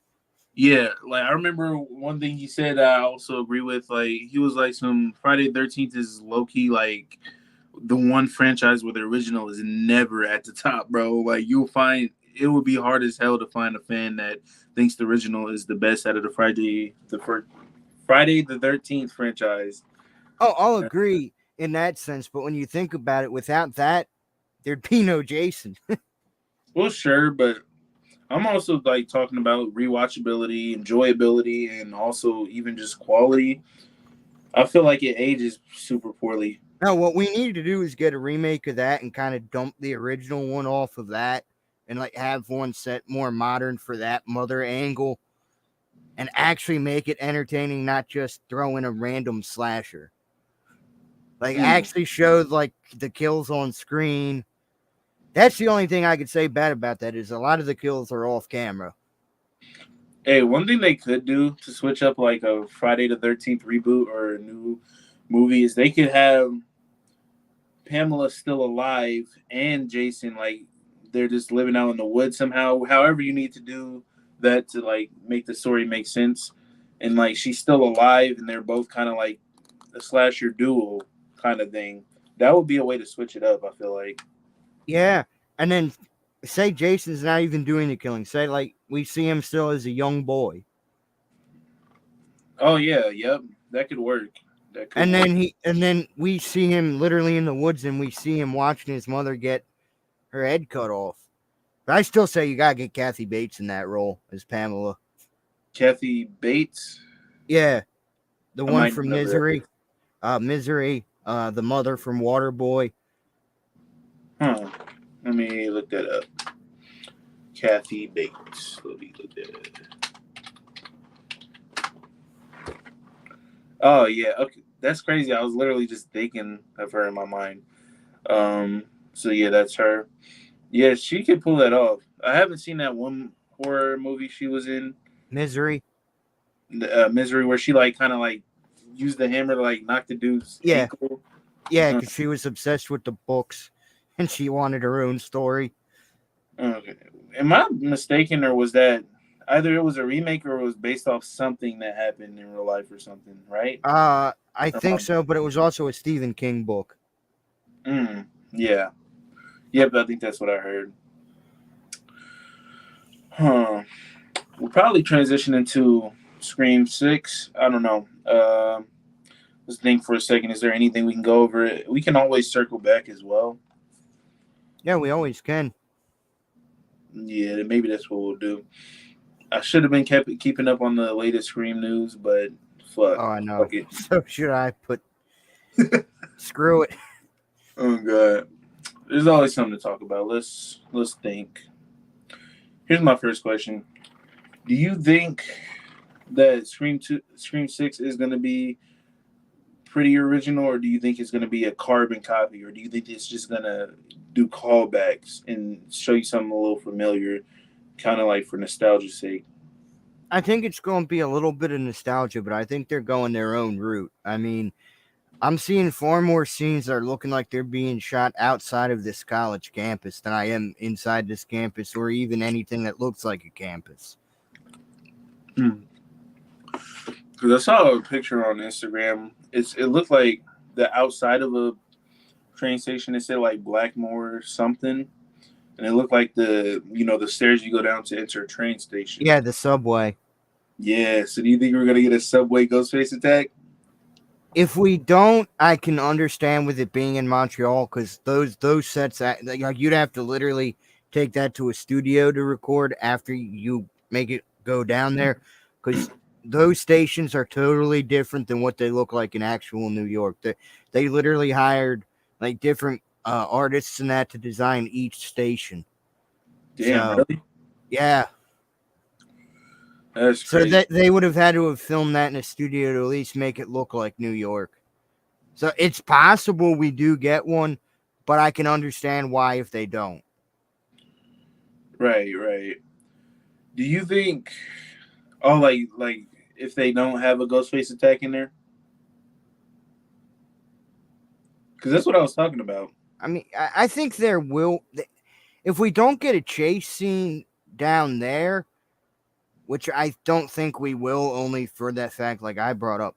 S1: yeah. Like I remember one thing he said that I also agree with. Like he was like, some Friday 13th is low key like the one franchise where the original is never at the top, bro. Like you'll find it would be hard as hell to find a fan that thinks the original is the best out of the Friday the 13th franchise.
S2: Oh, I'll agree in that sense, but when you think about it, without that, there'd be no Jason.
S1: Well, sure, but I'm also like talking about rewatchability, enjoyability, and also even just quality. I feel like it ages super poorly.
S2: No, what we need to do is get a remake of that and kind of dump the original one off of that and like have one set more modern for that mother angle and actually make it entertaining, not just throw in a random slasher. Like
S1: Mm.
S2: actually show like the kills on screen. That's the only thing I could say bad about that is a lot of the kills are off camera.
S1: Hey, one thing they could do to switch up like a Friday the 13th reboot or a new movie is they could have Pamela still alive and Jason like they're just living out in the woods somehow. However, you need to do that to like make the story make sense. And like she's still alive and they're both kind of like a slasher duel kind of thing. That would be a way to switch it up, I feel like.
S2: Yeah. And then say Jason's not even doing the killing. Say like we see him still as a young boy.
S1: Oh yeah, yep. That could work. That could work.
S2: And then we see him literally in the woods and we see him watching his mother get her head cut off. But I still say you gotta get Kathy Bates in that role as Pamela.
S1: Kathy Bates.
S2: Yeah, the
S1: I
S2: one
S1: might
S2: from
S1: know who that is.
S2: Misery, the mother from Waterboy.
S1: Huh. Let me look that up. Kathy Bates. Let me look that up. Oh yeah, okay. That's crazy. I was literally just thinking of her in my mind. Um, so yeah, that's her. Yeah, she could pull that off. I haven't seen that one horror movie she was in,
S2: Misery.
S1: Misery, where she like kind of like used the hammer to like knock the dude's
S2: Yeah,
S1: ankle.
S2: yeah,
S1: Uh,
S2: because she was obsessed with the books and she wanted her own story.
S1: okay. Am I mistaken, or was that either it was a remake or it was based off something that happened in real life or something, right?
S2: I
S1: Or
S2: think so, but it was also a Stephen King book.
S1: yeah. Yep, I think that's what I heard. Huh. We'll probably transition into Scream 6. I don't know. Let's think for a second. Is there anything we can go over? We can always circle back as well.
S2: Yeah, we always can.
S1: Yeah, maybe that's what we'll do. I should have been keeping up on the latest Scream news, but fuck.
S2: Oh, I know.
S1: Fuck it.
S2: So should I put screw it?
S1: Oh, God. There's always something to talk about. Let's think. Here's my first question. Do you think that Scream 6 is going to be pretty original, or do you think it's going to be a carbon copy, or do you think it's just going to do callbacks and show you something a little familiar, kind of like for nostalgia's sake?
S2: I think it's going to be a little bit of nostalgia, but I think they're going their own route. I mean, I'm seeing far more scenes that are looking like they're being shot outside of this college campus than I am inside this campus or even anything that looks like a campus.
S1: Because I saw a picture on Instagram. It looked like the outside of a train station. It said like Blackmore or something, and it looked like the stairs you go down to enter a train station.
S2: Yeah, the subway.
S1: Yeah. So do you think we're gonna get a subway Ghostface attack?
S2: If we don't, I can understand with it being in Montreal because those sets, like you'd have to literally take that to a studio to record after you make it go down there because those stations are totally different than what they look like in actual New York. They literally hired like different artists and that to design each station.
S1: Damn,
S2: So
S1: really?
S2: yeah,
S1: That's
S2: so
S1: crazy.
S2: that they would have had to have filmed that in a studio to at least make it look like New York. So it's possible we do get one, but I can understand why if they don't.
S1: Right, right. Do you think? Oh, like if they don't have a Ghostface attack in there, because that's what I was talking about.
S2: I mean, I think there will. If we don't get a chase scene down there, which I don't think we will, only for that fact, like I brought up.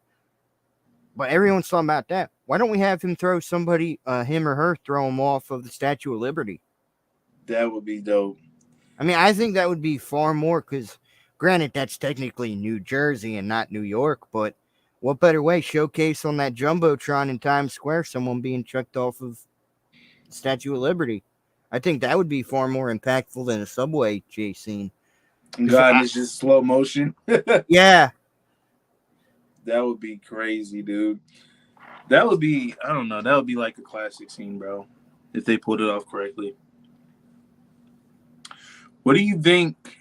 S2: But everyone's talking about that. Why don't we have him throw somebody, him or her, throw him off of the Statue of Liberty?
S1: That would be dope.
S2: I mean, I think that would be far more because, granted, that's technically New Jersey and not New York, but what better way showcase on that jumbotron in Times Square someone being chucked off of the Statue of Liberty? I think that would be far more impactful than a subway chase scene. Because
S1: God, it's just slow motion. That
S2: yeah,
S1: would be crazy, dude. That would be, I don't know, that would be like a classic scene, bro, if they pulled it off correctly. What do you think,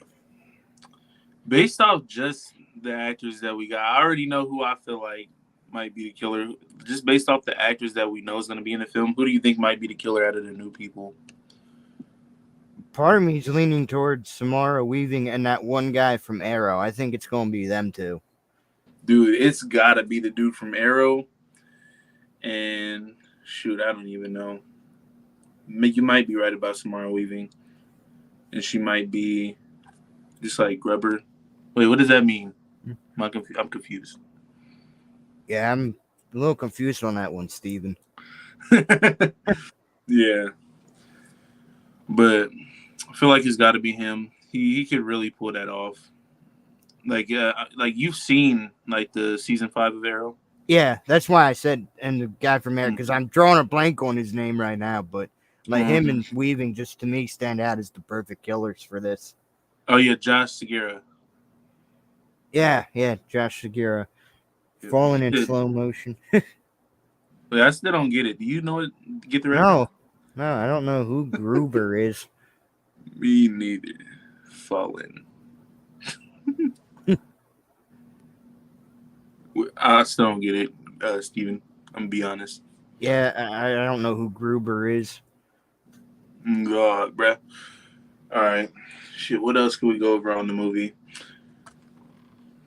S1: based off just the actors that we got? I already know who I feel like might be the killer. Just based off the actors that we know is going to be in the film, who do you think might be the killer out of the new people?
S2: part of me is leaning towards Samara Weaving and that one guy from Arrow. I think it's going to be them two.
S1: Dude, it's got to be the dude from Arrow. And shoot, I don't even know. You might be right about Samara Weaving. And she might be just like Grubber. Wait, what does that mean? I'm confused.
S2: Yeah, I'm a little confused on that one, Steven.
S1: Yeah. But I feel like it's got to be him. He could really pull that off. Like you've seen like the season 5 of Arrow.
S2: Yeah, that's why I said, and the guy from Arrow,
S1: Mm.
S2: because I'm drawing a blank on his name right now, but like him
S1: Mhm.
S2: and Weaving just to me stand out as the perfect killers for this.
S1: Oh yeah, Josh Segura.
S2: Yeah, Josh Segura
S1: Yeah.
S2: falling in slow motion.
S1: But I still don't get it. Do you know it? Get the reference?
S2: No, I don't know who Gruber is.
S1: Me neither. Fallen. I still don't get it, Steven. I'm gonna be honest.
S2: Yeah, I don't know who Gruber is.
S1: God, bruh. All right. Shit, what else can we go over on the movie?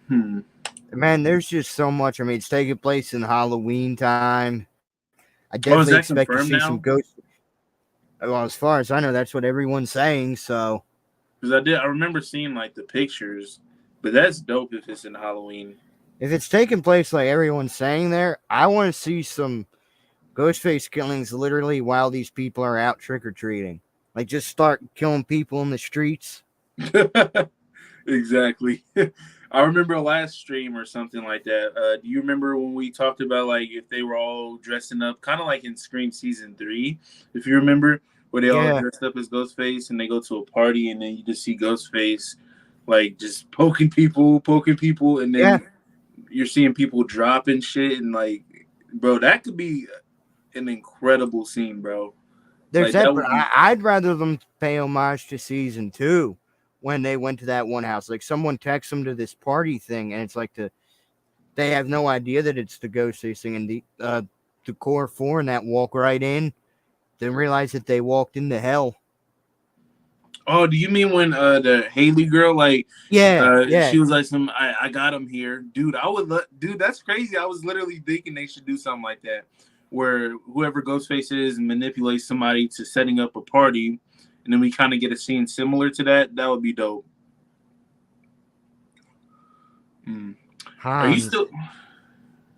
S2: Man, there's just so much. I mean, it's taking place in Halloween time. I definitely
S1: Oh, is that
S2: expect to see
S1: confirmed
S2: some
S1: now?
S2: ghosts. Well, as far as I know, that's what everyone's saying. So
S1: Because I remember seeing like the pictures, but that's dope if it's in Halloween.
S2: if it's taking place like everyone's saying there, I want to see some Ghostface killings literally while these people are out trick or treating. Like, just start killing people in the streets.
S1: Exactly. I remember last stream or something like that. Do you remember when we talked about like if they were all dressing up, kind of like in Scream season 3, if you remember, where they all
S2: Yeah,
S1: dressed up as Ghostface and they go to a party and then you just see Ghostface like just poking people, and
S2: yeah.
S1: then you're seeing people dropping shit and like, bro, that could be an incredible scene, bro.
S2: There's
S1: Like
S2: that,
S1: that
S2: but
S1: would be.
S2: I'd rather them pay homage to season 2 when they went to that one house. Like, someone texts them to this party thing, and it's like they have no idea that it's the Ghostface thing, and the core 4 and that walk right in, then realize that they walked into hell.
S1: Oh, do you mean when the Haley girl like
S2: Yeah.
S1: she was like I got him here, dude. Dude, that's crazy. I was literally thinking they should do something like that, where whoever Ghostface is manipulates somebody to setting up a party, and then we kind of get a scene similar to that. That would be dope. Mm. Are you
S2: Hans.
S1: still?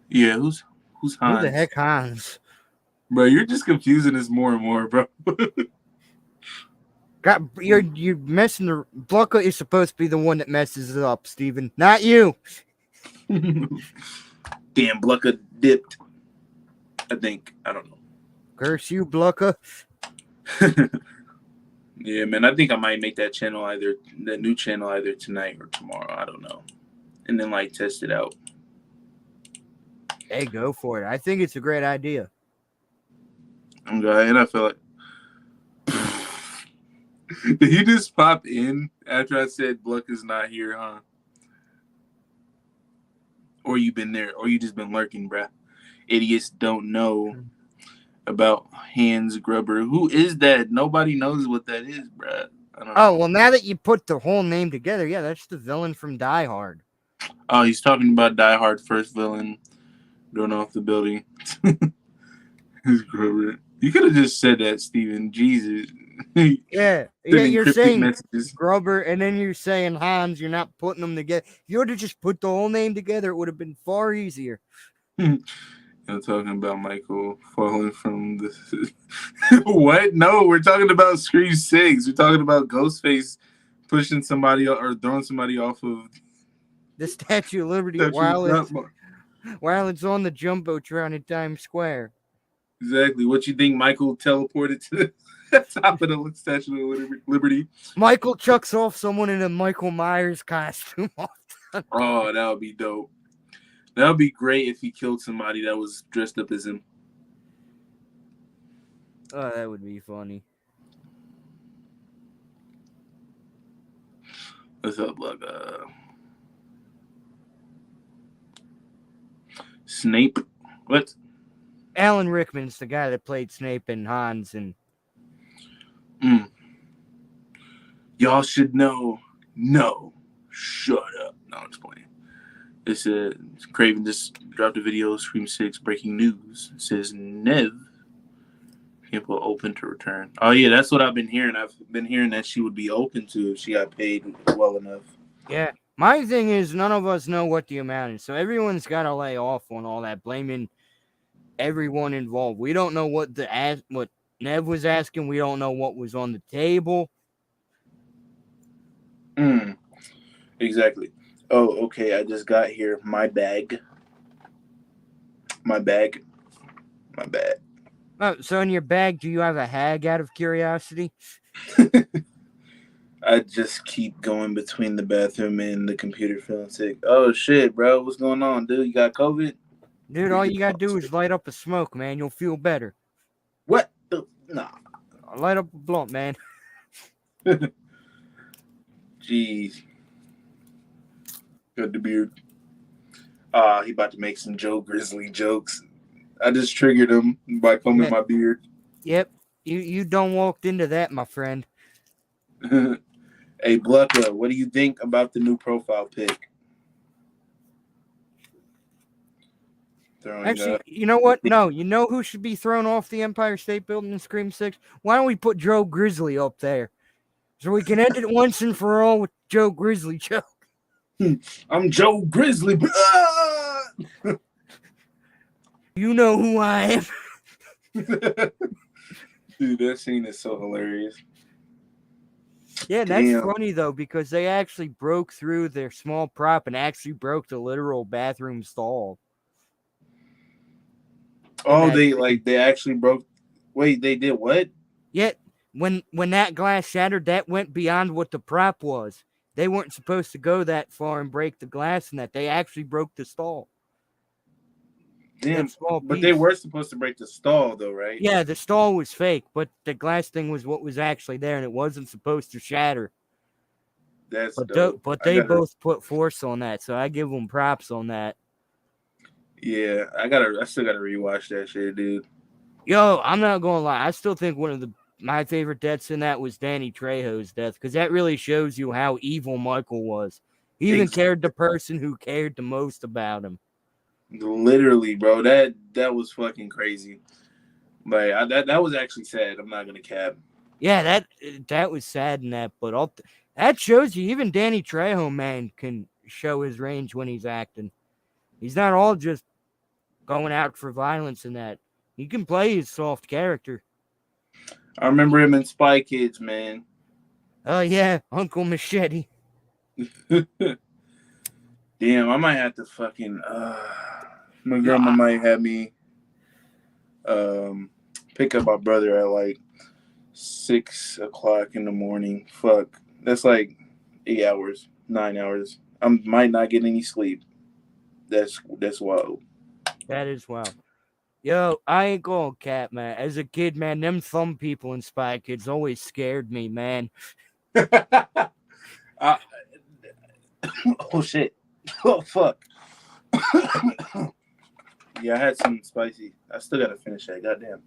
S1: Yeah, who's
S2: Who the
S1: Hans?
S2: heck, Hans?
S1: Bro, you're just confusing us more and more, bro.
S2: God, you're messing the Blucka is supposed to be the one that messes it up, Steven. Not you.
S1: Damn, Blucka dipped. I think. I don't know.
S2: Curse you, Blucka.
S1: Yeah, man. I think I might make that new channel either tonight or tomorrow. I don't know. And then like test it out.
S2: Hey, go for it. I think it's a great idea.
S1: Okay, and I feel like did he just pop in after I said Bluck is not here, huh? Or you been there, or you just been lurking, bruh. Idiots don't know about Hans Grubber. Who is that? Nobody knows what that is, bruh. I don't
S2: Oh,
S1: know.
S2: well, now that you put the whole name together, yeah, that's the villain from Die Hard.
S1: Oh, he's talking about Die Hard first villain going off the building. Hans Grubber. You could have just said that, Steven. Jesus.
S2: Yeah,
S1: Sending
S2: you're
S1: cryptic
S2: saying
S1: messages.
S2: Grubber, and then you're saying Hans. You're not putting them together. If you would have just put the whole name together, it would have been far easier.
S1: I'm talking about Michael falling from the. What? No, we're talking about Scream 6. We're talking about Ghostface pushing somebody or throwing somebody off of
S2: The Statue of Liberty
S1: Statue.
S2: while it's on the jumbotron in Times Square.
S1: Exactly. What you think Michael teleported to the top of the Statue of Liberty?
S2: Michael chucks off someone in a Michael Myers costume.
S1: Oh, that would be dope. That would be great if he killed somebody that was dressed up as him.
S2: Oh, that would be funny.
S1: What's up, like Snape? What?
S2: Alan Rickman's the guy that played Snape and Hans, and
S1: Y'all should know. No. Shut up. No, I'm just playing. It says Craven just dropped a video, Scream 6 breaking news. It says Nev people open to return. Oh yeah, that's what I've been hearing. I've been hearing that she would be open to if she got paid well enough.
S2: yeah. My thing is, none of us know what the amount is, so everyone's got to lay off on all that, blaming everyone involved. We don't know what what Nev was asking. We don't know what was on the table.
S1: Exactly. Oh, okay. I just got here. My bag. My bag. My bag.
S2: Oh, so in your bag, do you have a hag out of curiosity?
S1: I just keep going between the bathroom and the computer feeling sick. Oh shit, bro. What's going on, dude? You got COVID?
S2: Dude, all you gotta do is light up a smoke, man. You'll feel better.
S1: What? Nah.
S2: Light up a blunt, man.
S1: Jeez. Got the beard. He about to make some Joe Grizzly jokes. I just triggered him by combing my beard.
S2: Yep. You don't walked into that, my friend.
S1: Hey, Blucka, what do you think about the new profile pic?
S2: Actually, you know what? No, you know who should be thrown off the Empire State Building in Scream 6? Why don't we put Joe Grizzly up there? So we can end it once and for all with Joe Grizzly joke.
S1: I'm Joe Grizzly.
S2: You know who I am.
S1: Dude, that scene is so hilarious.
S2: Yeah, that's funny though, because they actually broke through their small prop and actually broke the literal bathroom stall.
S1: Oh, they actually broke. Wait, they did what?
S2: Yet when that glass shattered, that went beyond what the prop was. They weren't supposed to go that far and break the glass in that. They actually broke the stall.
S1: Damn, but they were supposed to break the stall though, right?
S2: Yeah, the stall was fake, but the glass thing was what was actually there, and it wasn't supposed to shatter.
S1: That's dope.
S2: But they both put force on that, so I give them props on that.
S1: Yeah, I still gotta rewatch that shit, dude.
S2: Yo, I'm not gonna lie, I still think one of my favorite deaths in that was Danny Trejo's death, because that really shows you how evil Michael was. He even cared the person who cared the most about him.
S1: Literally, bro, that was fucking crazy. Like that was actually sad. I'm not gonna cap.
S2: Yeah, that was sad in that, but that shows you even Danny Trejo, man, can show his range when he's acting. He's not all just going out for violence in that. He can play his soft character.
S1: I remember him in Spy Kids, man.
S2: Oh yeah, Uncle Machete.
S1: Damn, I might have to fucking my grandma might have me pick up my brother at like 6 o'clock in the morning. Fuck. That's like 8 hours, 9 hours. I might not get any sleep. That's wild.
S2: That is wild. Yo, I ain't going cat, man. As a kid, man, them thumb people in Spy Kids always scared me, man.
S1: uh, oh shit! Oh fuck! Yeah, I had some spicy. I still gotta finish that. Goddamn.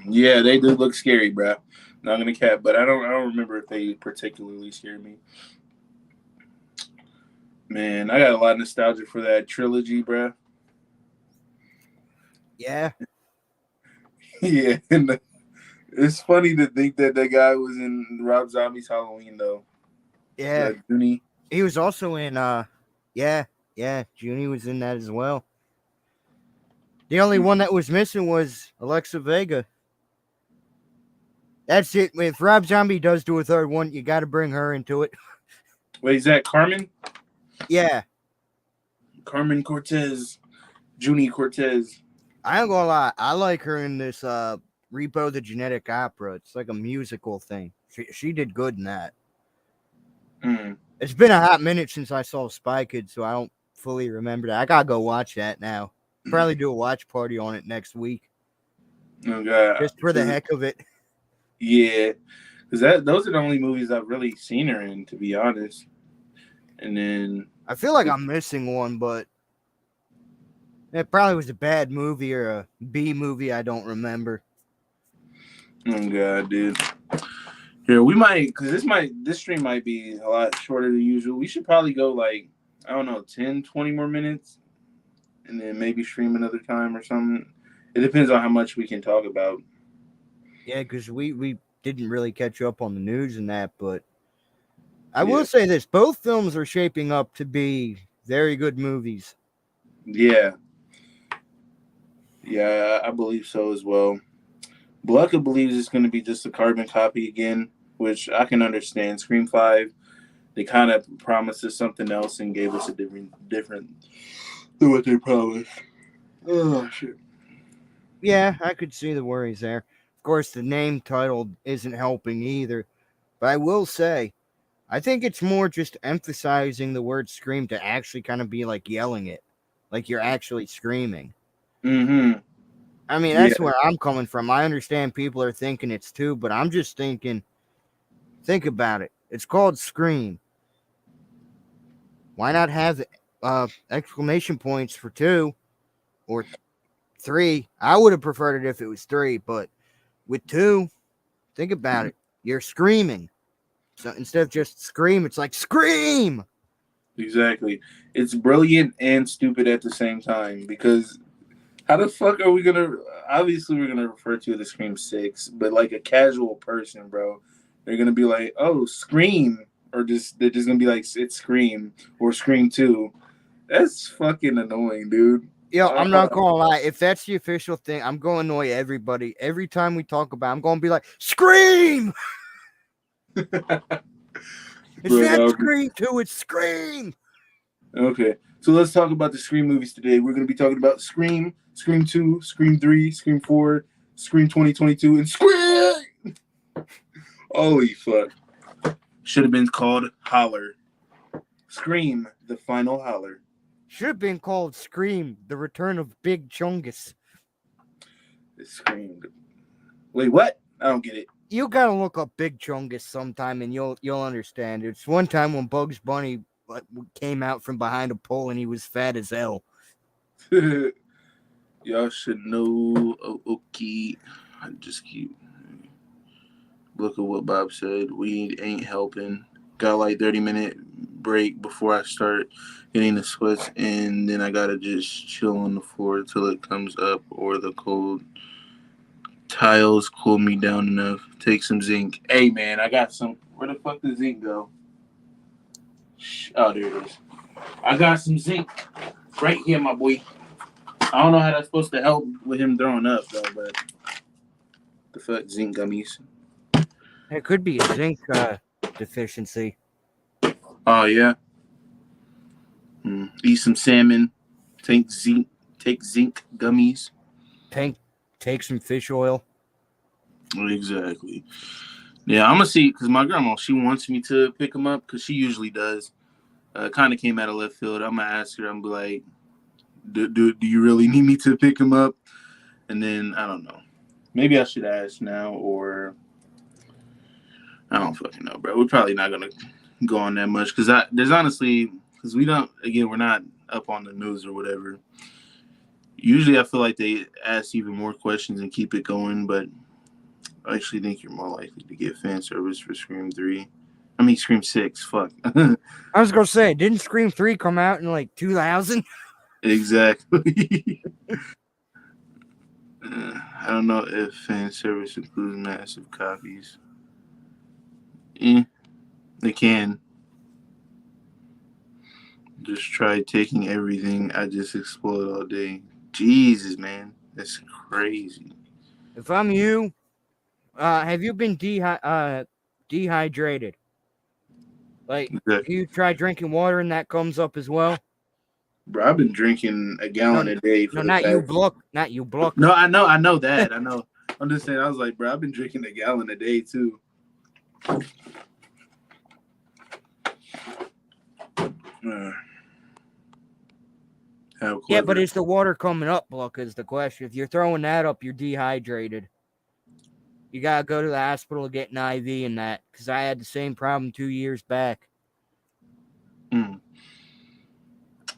S1: Yeah, they do look scary, bro. Not gonna cap, but I don't remember if they particularly scared me. Man, I got a lot of nostalgia for that trilogy, bro.
S2: Yeah,
S1: Yeah, and it's funny to think that that guy was in Rob Zombie's Halloween, though.
S2: yeah.
S1: Junie.
S2: He was also in yeah, Junie was in that as well. The only one that was missing was Alexa Vega. That's it. If Rob Zombie does do a third one, you got to bring her into it.
S1: Wait, is that Carmen?
S2: Yeah,
S1: Carmen Cortez, Junie Cortez.
S2: I ain't gonna lie. I like her in this Repo the Genetic Opera. It's like a musical thing. She did good in that.
S1: Mm.
S2: It's been a hot minute since I saw Spy Kids, so I don't fully remember that. I gotta go watch that now. Probably do a watch party on it next week,
S1: Oh god,
S2: just for the heck of it.
S1: yeah, because those are the only movies I've really seen her in, to be honest. And then
S2: I feel like I'm missing one, but it probably was a bad movie or a B movie. I don't remember.
S1: oh god, dude. Here we might, because this stream might be a lot shorter than usual. We should probably go like, I don't know, 10, 20 more minutes, and then maybe stream another time or something. It depends on how much we can talk about.
S2: Yeah, because we didn't really catch up on the news and that, but I will say this: both films are shaping up to be very good movies.
S1: Yeah, I believe so as well. Blucka believes it's going to be just a carbon copy again, which I can understand. Scream 5, they kind of promised us something else and gave us a different than what they promised. Oh, shit.
S2: Yeah, I could see the worries there. Of course, the name title isn't helping either, but I will say, I think it's more just emphasizing the word scream to actually kind of be like yelling it, like you're actually screaming.
S1: Mm-hmm.
S2: I mean,
S1: Yeah,
S2: that's where I'm coming from. I understand people are thinking it's 2, but I'm just thinking, think about it. It's called Scream. Why not have exclamation points for 2 or 3? I would have preferred it if it was 3, but with 2, think about it. You're screaming. So instead of just scream, it's like scream.
S1: exactly. It's brilliant and stupid at the same time because how the fuck are we gonna? Obviously, we're gonna refer to it as Scream 6, but like a casual person, bro, they're gonna be like, "Oh, Scream," or they're just gonna be like, "It's Scream" or Scream 2. That's fucking annoying, dude.
S2: Yo, I'm not gonna lie. If that's the official thing, I'm gonna annoy everybody. Every time we talk about it, I'm gonna be like, scream! It's
S1: Bro,
S2: not Scream 2, it's Scream!
S1: okay, so let's talk about the Scream movies today. We're gonna be talking about Scream, Scream 2, Scream 3, Scream 4, Scream 2022, and Scream. Holy fuck! Should have been called Holler. Scream, the final holler.
S2: Should have been called Scream, The Return of Big Chungus.
S1: It screamed. Wait, what? I don't get it.
S2: You gotta look up Big Chungus sometime and you'll understand. It's one time when Bugs Bunny came out from behind a pole and he was fat as hell.
S1: Y'all should know. Oh, okay. I just keep. Look at what Bob said. We ain't helping. Got like 30-minute break before I start getting the sweats, and then I gotta just chill on the floor till it comes up or the cold tiles cool me down enough. Take some zinc. Hey man, I got some. Where the fuck does zinc go? Oh, there it is. I got some zinc right here, my boy. I don't know how that's supposed to help with him throwing up though, but the fuck zinc gummies.
S2: It could be a zinc deficiency.
S1: Oh yeah. Eat some salmon. Take zinc gummies.
S2: Take some fish oil.
S1: Exactly. Yeah, I'm gonna see because my grandma she wants me to pick them up because she usually does. Kind of came out of left field. I'm gonna ask her. I'm be like, do you really need me to pick him up? And then I don't know. Maybe I should ask now, or I don't fucking know, bro. We're probably not gonna go on that much because there's honestly because we don't. Again, we're not up on the news or whatever. Usually, I feel like they ask even more questions and keep it going, but I actually think you're more likely to get fan service for Scream 3. I mean, Scream 6. Fuck.
S2: I was gonna say, didn't Scream 3 come out in like 2000?
S1: Exactly. I don't know if fan service includes massive copies. They can. Just try taking everything. I just explode all day. Jesus, man. That's crazy.
S2: If I'm you, have you been dehydrated? Like,
S1: Okay.
S2: you try drinking water and that comes up as well?
S1: Bro, I've been drinking a
S2: No,
S1: gallon a day for
S2: no,
S1: the
S2: not you,
S1: past.
S2: Bluck. Not you, Bluck.
S1: No, I know that. I know. I'm just saying, I was like, bro, I've been drinking a gallon a day too. Uh, how
S2: Yeah, but
S1: clever.
S2: is the water coming up, Bluck, is the question. If you're throwing that up, you're dehydrated. You gotta go to the hospital to get an IV and that, because I had the same problem 2 years back.
S1: Mm.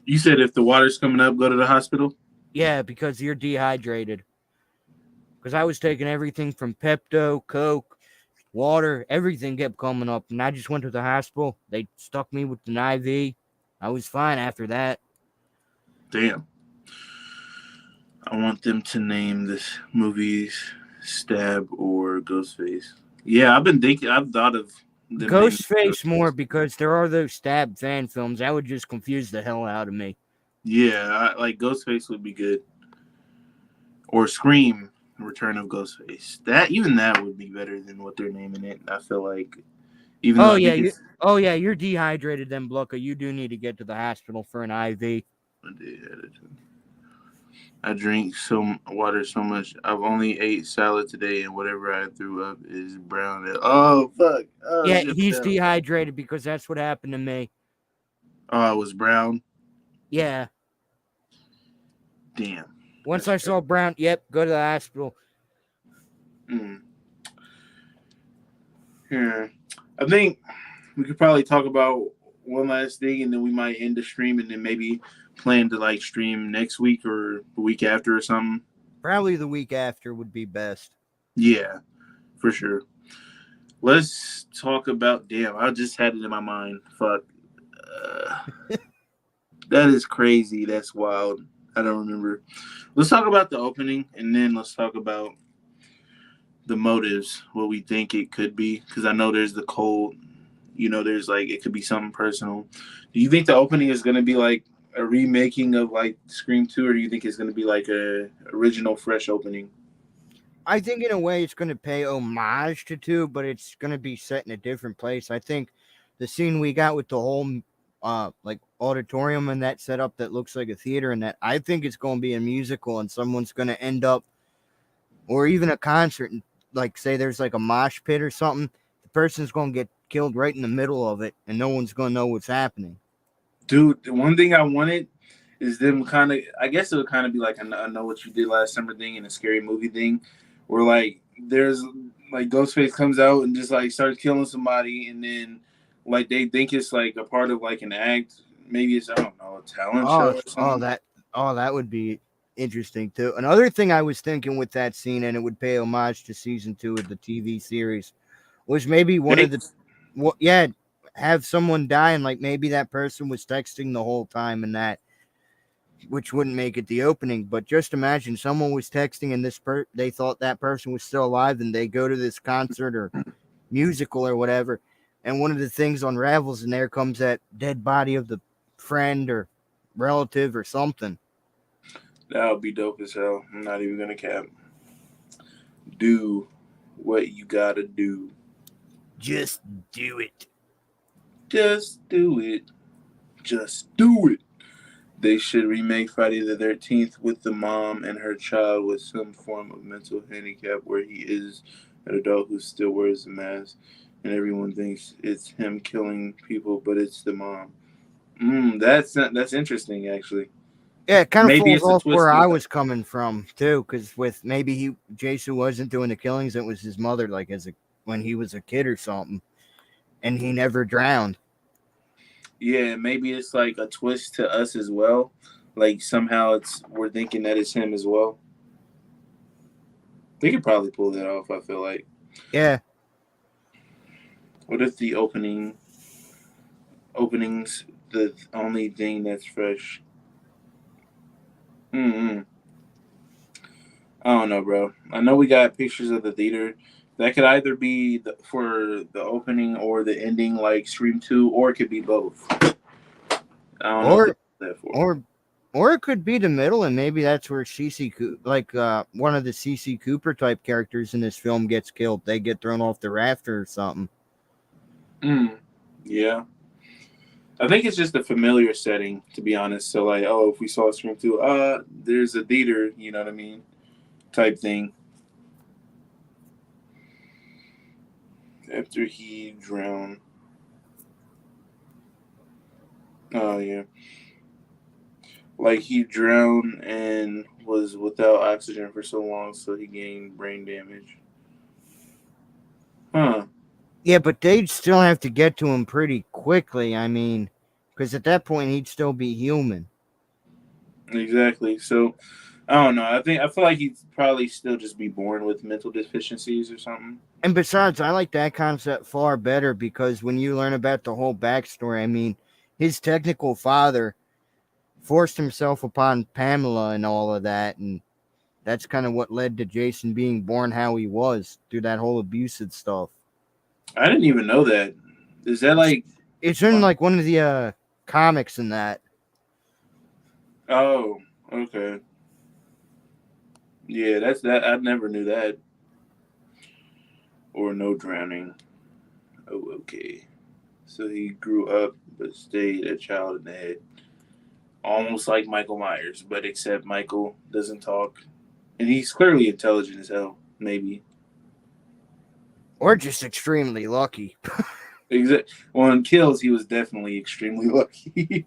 S1: You said if the water's coming up, go to the hospital?
S2: Yeah, because you're dehydrated. Because I was taking everything from Pepto, Coke, water, everything kept coming up. And I just went to the hospital. They stuck me with an IV. I was fine after that.
S1: Damn. I want them to name this movie's Stab or Ghostface. Yeah, I've thought of them naming
S2: Ghostface more
S1: Ghostface.
S2: because there are those stab fan films. That would just confuse the hell out of me.
S1: Yeah, like Ghostface would be good. Or Scream, Return of Ghostface. That would be better than what they're naming it. I feel like, even though
S2: Oh
S1: I
S2: yeah,
S1: think it's.
S2: you're dehydrated then, Blucka. You do need to get to the hospital for an IV.
S1: I drink so water so much. I've only ate salad today, and whatever I threw up is brown. Oh fuck! Oh
S2: Yeah,
S1: shit!
S2: he's
S1: Down.
S2: dehydrated because that's what happened to me.
S1: Oh, it was brown.
S2: Yeah.
S1: Damn.
S2: Once
S1: That's
S2: I
S1: crazy.
S2: saw brown, yep, go to the hospital.
S1: Mm. Yeah. I think we could probably talk about one last thing, and then we might end the stream, and then maybe plan to like stream next week or the week after or something.
S2: Probably the week after would be best.
S1: Yeah, for sure. Let's talk about. Damn, I just had it in my mind. Fuck. Uh, that is crazy. That's wild. I don't remember. Let's talk about the opening, and then let's talk about the motives, what we think it could be. Because I know there's the cold. There's like it could be something personal. Do you think the opening is gonna be like a remaking of like Scream 2, or do you think it's gonna be like a original, fresh opening?
S2: I think in a way it's going to pay homage to 2, but it's going to be set in a different place. I think the scene we got with the whole like auditorium and that setup that looks like a theater and that, I think it's going to be a musical and someone's going to end up, or even a concert, and like say there's like a mosh pit or something, the person's going to get killed right in the middle of it and no one's going to know what's happening.
S1: Dude, the one thing I wanted is them kind of. I guess it would kind of be like a know what you did last summer thing and a scary movie thing, where like there's like Ghostface comes out and just like starts killing somebody, and then like they think it's like a part of like an act. Maybe it's I don't know a talent show
S2: Oh,
S1: or
S2: oh,
S1: something.
S2: that, oh, that would be interesting too. Another thing I was thinking with that scene, and it would pay homage to season 2 of the TV series, was maybe one of the,
S1: Thanks.
S2: yeah, have someone die, and like maybe that person was texting the whole time, and that, which wouldn't make it the opening. But just imagine someone was texting, and they thought that person was still alive, and they go to this concert or musical or whatever, and one of the things unravels, and there comes that dead body of the friend or relative or something.
S1: That would be dope as hell. I'm not even gonna cap. Do what you gotta do.
S2: Just do it.
S1: Just do it. Just do it. They should remake Friday the 13th with the mom and her child with some form of mental handicap where he is an adult who still wears a mask and everyone thinks it's him killing people, but it's the mom. That's interesting, actually.
S2: Yeah, it kind of
S1: Maybe
S2: falls
S1: it's a
S2: off
S1: twist
S2: where
S1: to
S2: I
S1: the.
S2: was coming from too, because with maybe Jason wasn't doing the killings; it was his mother, like when he was a kid or something, and he never drowned.
S1: Yeah, maybe it's like a twist to us as well. Like somehow we're thinking that it's him as well. They could probably pull that off. I feel like.
S2: Yeah,
S1: What if the openings the only thing that's fresh? Hmm. I don't know, bro. I know we got pictures of the theater. That could either be for the opening or the ending, like Scream 2, or it could be both. I don't know what they
S2: or
S1: do that for.
S2: or or it could be the middle, and maybe that's where like one of the CC Cooper type characters in this film gets killed. They get thrown off the rafter or something.
S1: Mm, yeah. I think it's just a familiar setting, to be honest. So, like, oh, if we saw Scream 2, there's a theater, you know what I mean? Type thing. After he drowned. Oh, yeah. Like, he drowned and was without oxygen for so long, so he gained brain damage. Huh.
S2: Yeah, but they'd still have to get to him pretty quickly. I mean, because at that point he'd still be human.
S1: Exactly. So, I don't know. I feel like he'd probably still just be born with mental deficiencies or something.
S2: And besides, I like that concept far better because when you learn about the whole backstory, I mean, his technical father forced himself upon Pamela and all of that, and that's kind of what led to Jason being born how he was through that whole abusive stuff.
S1: I didn't even know that. Is that
S2: It's,
S1: like.
S2: it's in like one of the comics in that.
S1: Oh, okay. Yeah, that's that. I never knew that. Or no drowning. Oh, okay. So he grew up but stayed a child in the head. Almost like Michael Myers, but except Michael doesn't talk. And he's clearly intelligent as hell, maybe.
S2: Or just extremely lucky.
S1: Well, in Kills, he was definitely extremely lucky.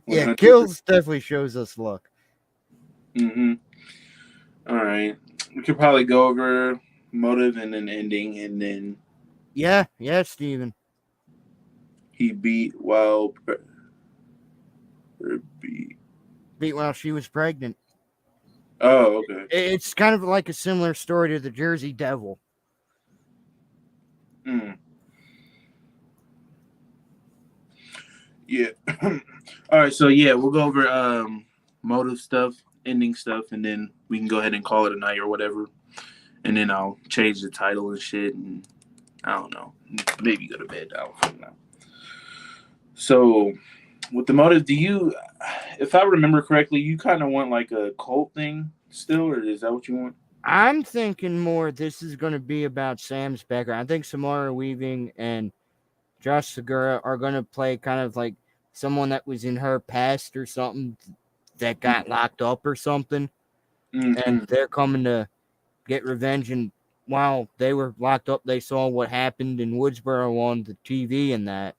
S2: Yeah,
S1: 100%.
S2: Kills definitely shows us luck.
S1: Mm-hmm. All right. We could probably go over motive and an ending, and then
S2: Yeah, Steven.
S1: he beat while. Beat.
S2: Beat while she was pregnant.
S1: Oh, okay.
S2: It's kind of like a similar story to the Jersey Devil.
S1: Mm. Yeah. All right. So yeah, we'll go over motive stuff, ending stuff, and then we can go ahead and call it a night or whatever. And then I'll change the title and shit, and I don't know, maybe go to bed. I don't know. So with the motive, if I remember correctly, you kind of want like a cult thing still, or is that what you want?
S2: I'm thinking more this is going to be about Sam's background. I think Samara Weaving and Josh Segura are going to play kind of like someone that was in her past or something that got locked up or something. And
S1: Mm-hmm.
S2: they're coming to get revenge. And while they were locked up, they saw what happened in Woodsboro on the TV and that.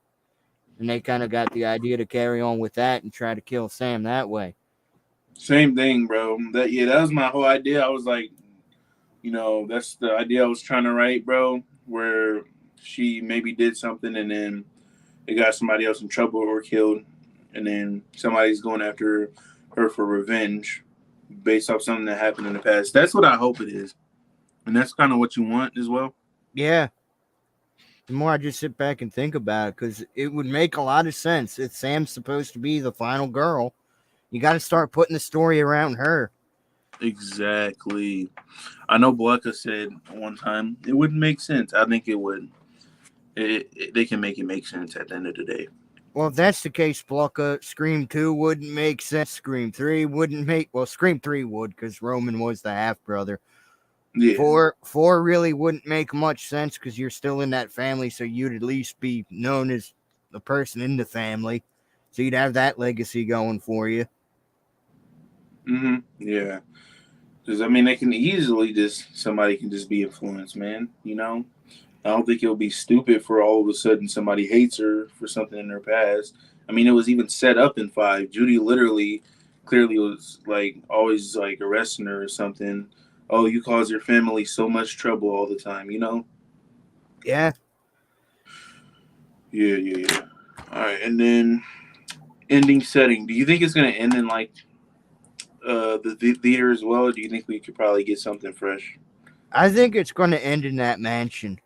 S2: And they kind of got the idea to carry on with that and try to kill Sam that way.
S1: Same thing, bro. That was my whole idea. I was like, that's the idea I was trying to write, bro. Where she maybe did something and then it got somebody else in trouble or killed, and then somebody's going after her for revenge based off something that happened in the past. That's what I hope it is, and that's kind of what you want as well.
S2: Yeah. The more I just sit back and think about it, because it would make a lot of sense. If Sam's supposed to be the final girl, you got to start putting the story around her.
S1: Exactly. I know Blanca said one time it wouldn't make sense. I think it would. They can make it make sense at the end of the day.
S2: Well, if that's the case, Blucka, Scream 2 wouldn't make sense. Scream 3 wouldn't make... Well, Scream 3 would, because Roman was the half-brother.
S1: Yeah.
S2: Four really wouldn't make much sense, because you're still in that family, so you'd at least be known as the person in the family. So you'd have that legacy going for you.
S1: Yeah. Because I mean, they can easily somebody can just be influenced, man. I don't think it'll be stupid for all of a sudden somebody hates her for something in her past. I mean, it was even set up in 5. Judy literally, clearly was like always like arresting her or something. Oh, you cause your family so much trouble all the time, you know?
S2: Yeah.
S1: Yeah. All right, and then ending setting. Do you think it's gonna end in like the theater as well, or do you think we could probably get something fresh?
S2: I think it's going to end in that mansion.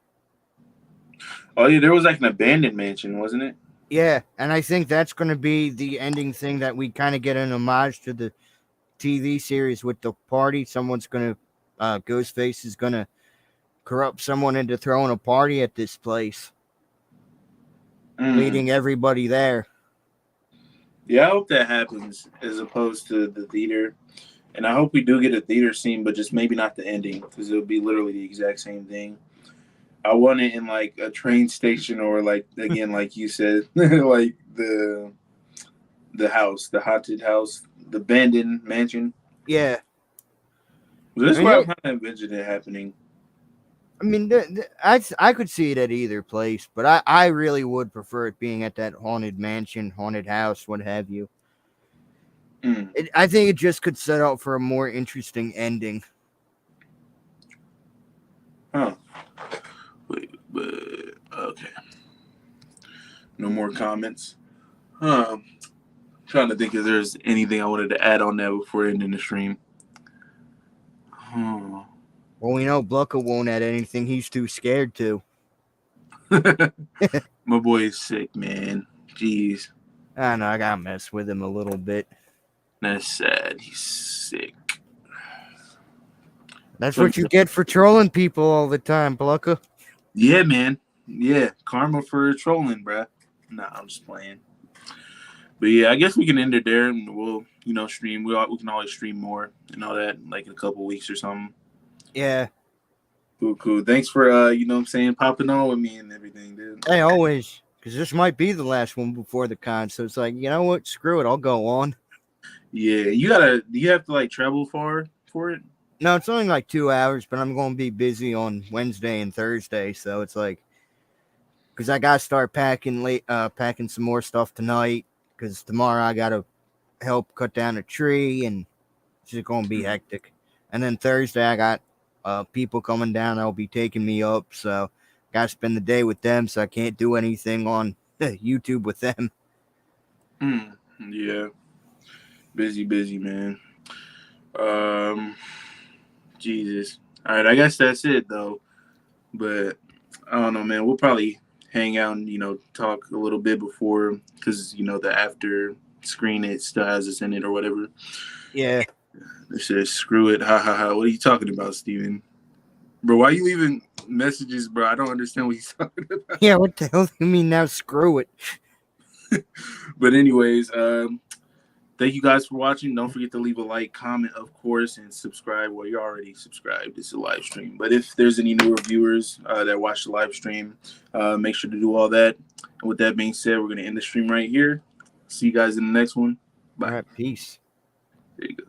S1: Oh yeah, there was like an abandoned mansion, wasn't it?
S2: Yeah, and I think that's going to be the ending thing that we kind of get an homage to the TV series with the party. Someone's going to, Ghostface is going to corrupt someone into throwing a party at this place,
S1: Mm.
S2: leading everybody there.
S1: Yeah, I hope that happens as opposed to the theater. And I hope we do get a theater scene, but just maybe not the ending because it'll be literally the exact same thing. I want it in like a train station or like again, like you said, like the house, the haunted house, the abandoned mansion.
S2: Yeah.
S1: This
S2: I
S1: is why
S2: mean,
S1: I'm kind of envisioning it happening.
S2: I could see it at either place, but I really would prefer it being at that haunted mansion, haunted house, what have you.
S1: Mm.
S2: I think it just could set up for a more interesting ending.
S1: Huh. Wait, but okay. No more comments. Trying to think if there's anything I wanted to add on that before ending the stream. Huh.
S2: Well, we know Blucka won't add anything. He's too scared to.
S1: My boy is sick, man. Jeez.
S2: I know, I gotta mess with him a little bit.
S1: That's sad. He's sick.
S2: That's what you get for trolling people all the time, Blucka.
S1: Yeah, man. Yeah. Karma for trolling, bruh. Nah, I'm just playing. But yeah, I guess we can end it there and we'll, stream. We can always stream more and all that, like in a couple weeks or something.
S2: Yeah.
S1: Cool. Thanks for, popping on with me and everything, dude.
S2: Hey, always. Because this might be the last one before the con. So it's like, you know what? Screw it. I'll go on.
S1: Yeah. Do you have to like travel far for it?
S2: No, it's only like 2 hours, but I'm going to be busy on Wednesday and Thursday. So it's like, because I got to start packing some more stuff tonight. Because tomorrow I got to help cut down a tree and it's just going to be hectic. And then Thursday I got people coming down. They'll be taking me up. So got to spend the day with them. So I can't do anything on YouTube with them.
S1: Yeah. Busy, man. Jesus. All right, I guess that's it though. But I don't know, man. We'll probably hang out and talk a little bit before, because the after screen it still has us in it or whatever.
S2: Yeah.
S1: It says screw it, ha ha ha. What are you talking about, Steven? Bro, why are you leaving messages, bro? I don't understand what he's talking about.
S2: Yeah, what the hell do you mean now? Screw it.
S1: But anyways, thank you guys for watching. Don't forget to leave a like, comment, of course, and subscribe. Well, you're already subscribed. It's a live stream. But if there's any newer viewers that watch the live stream, make sure to do all that. And with that being said, we're going to end the stream right here. See you guys in the next one. Bye.
S2: All right, peace.
S1: There you go.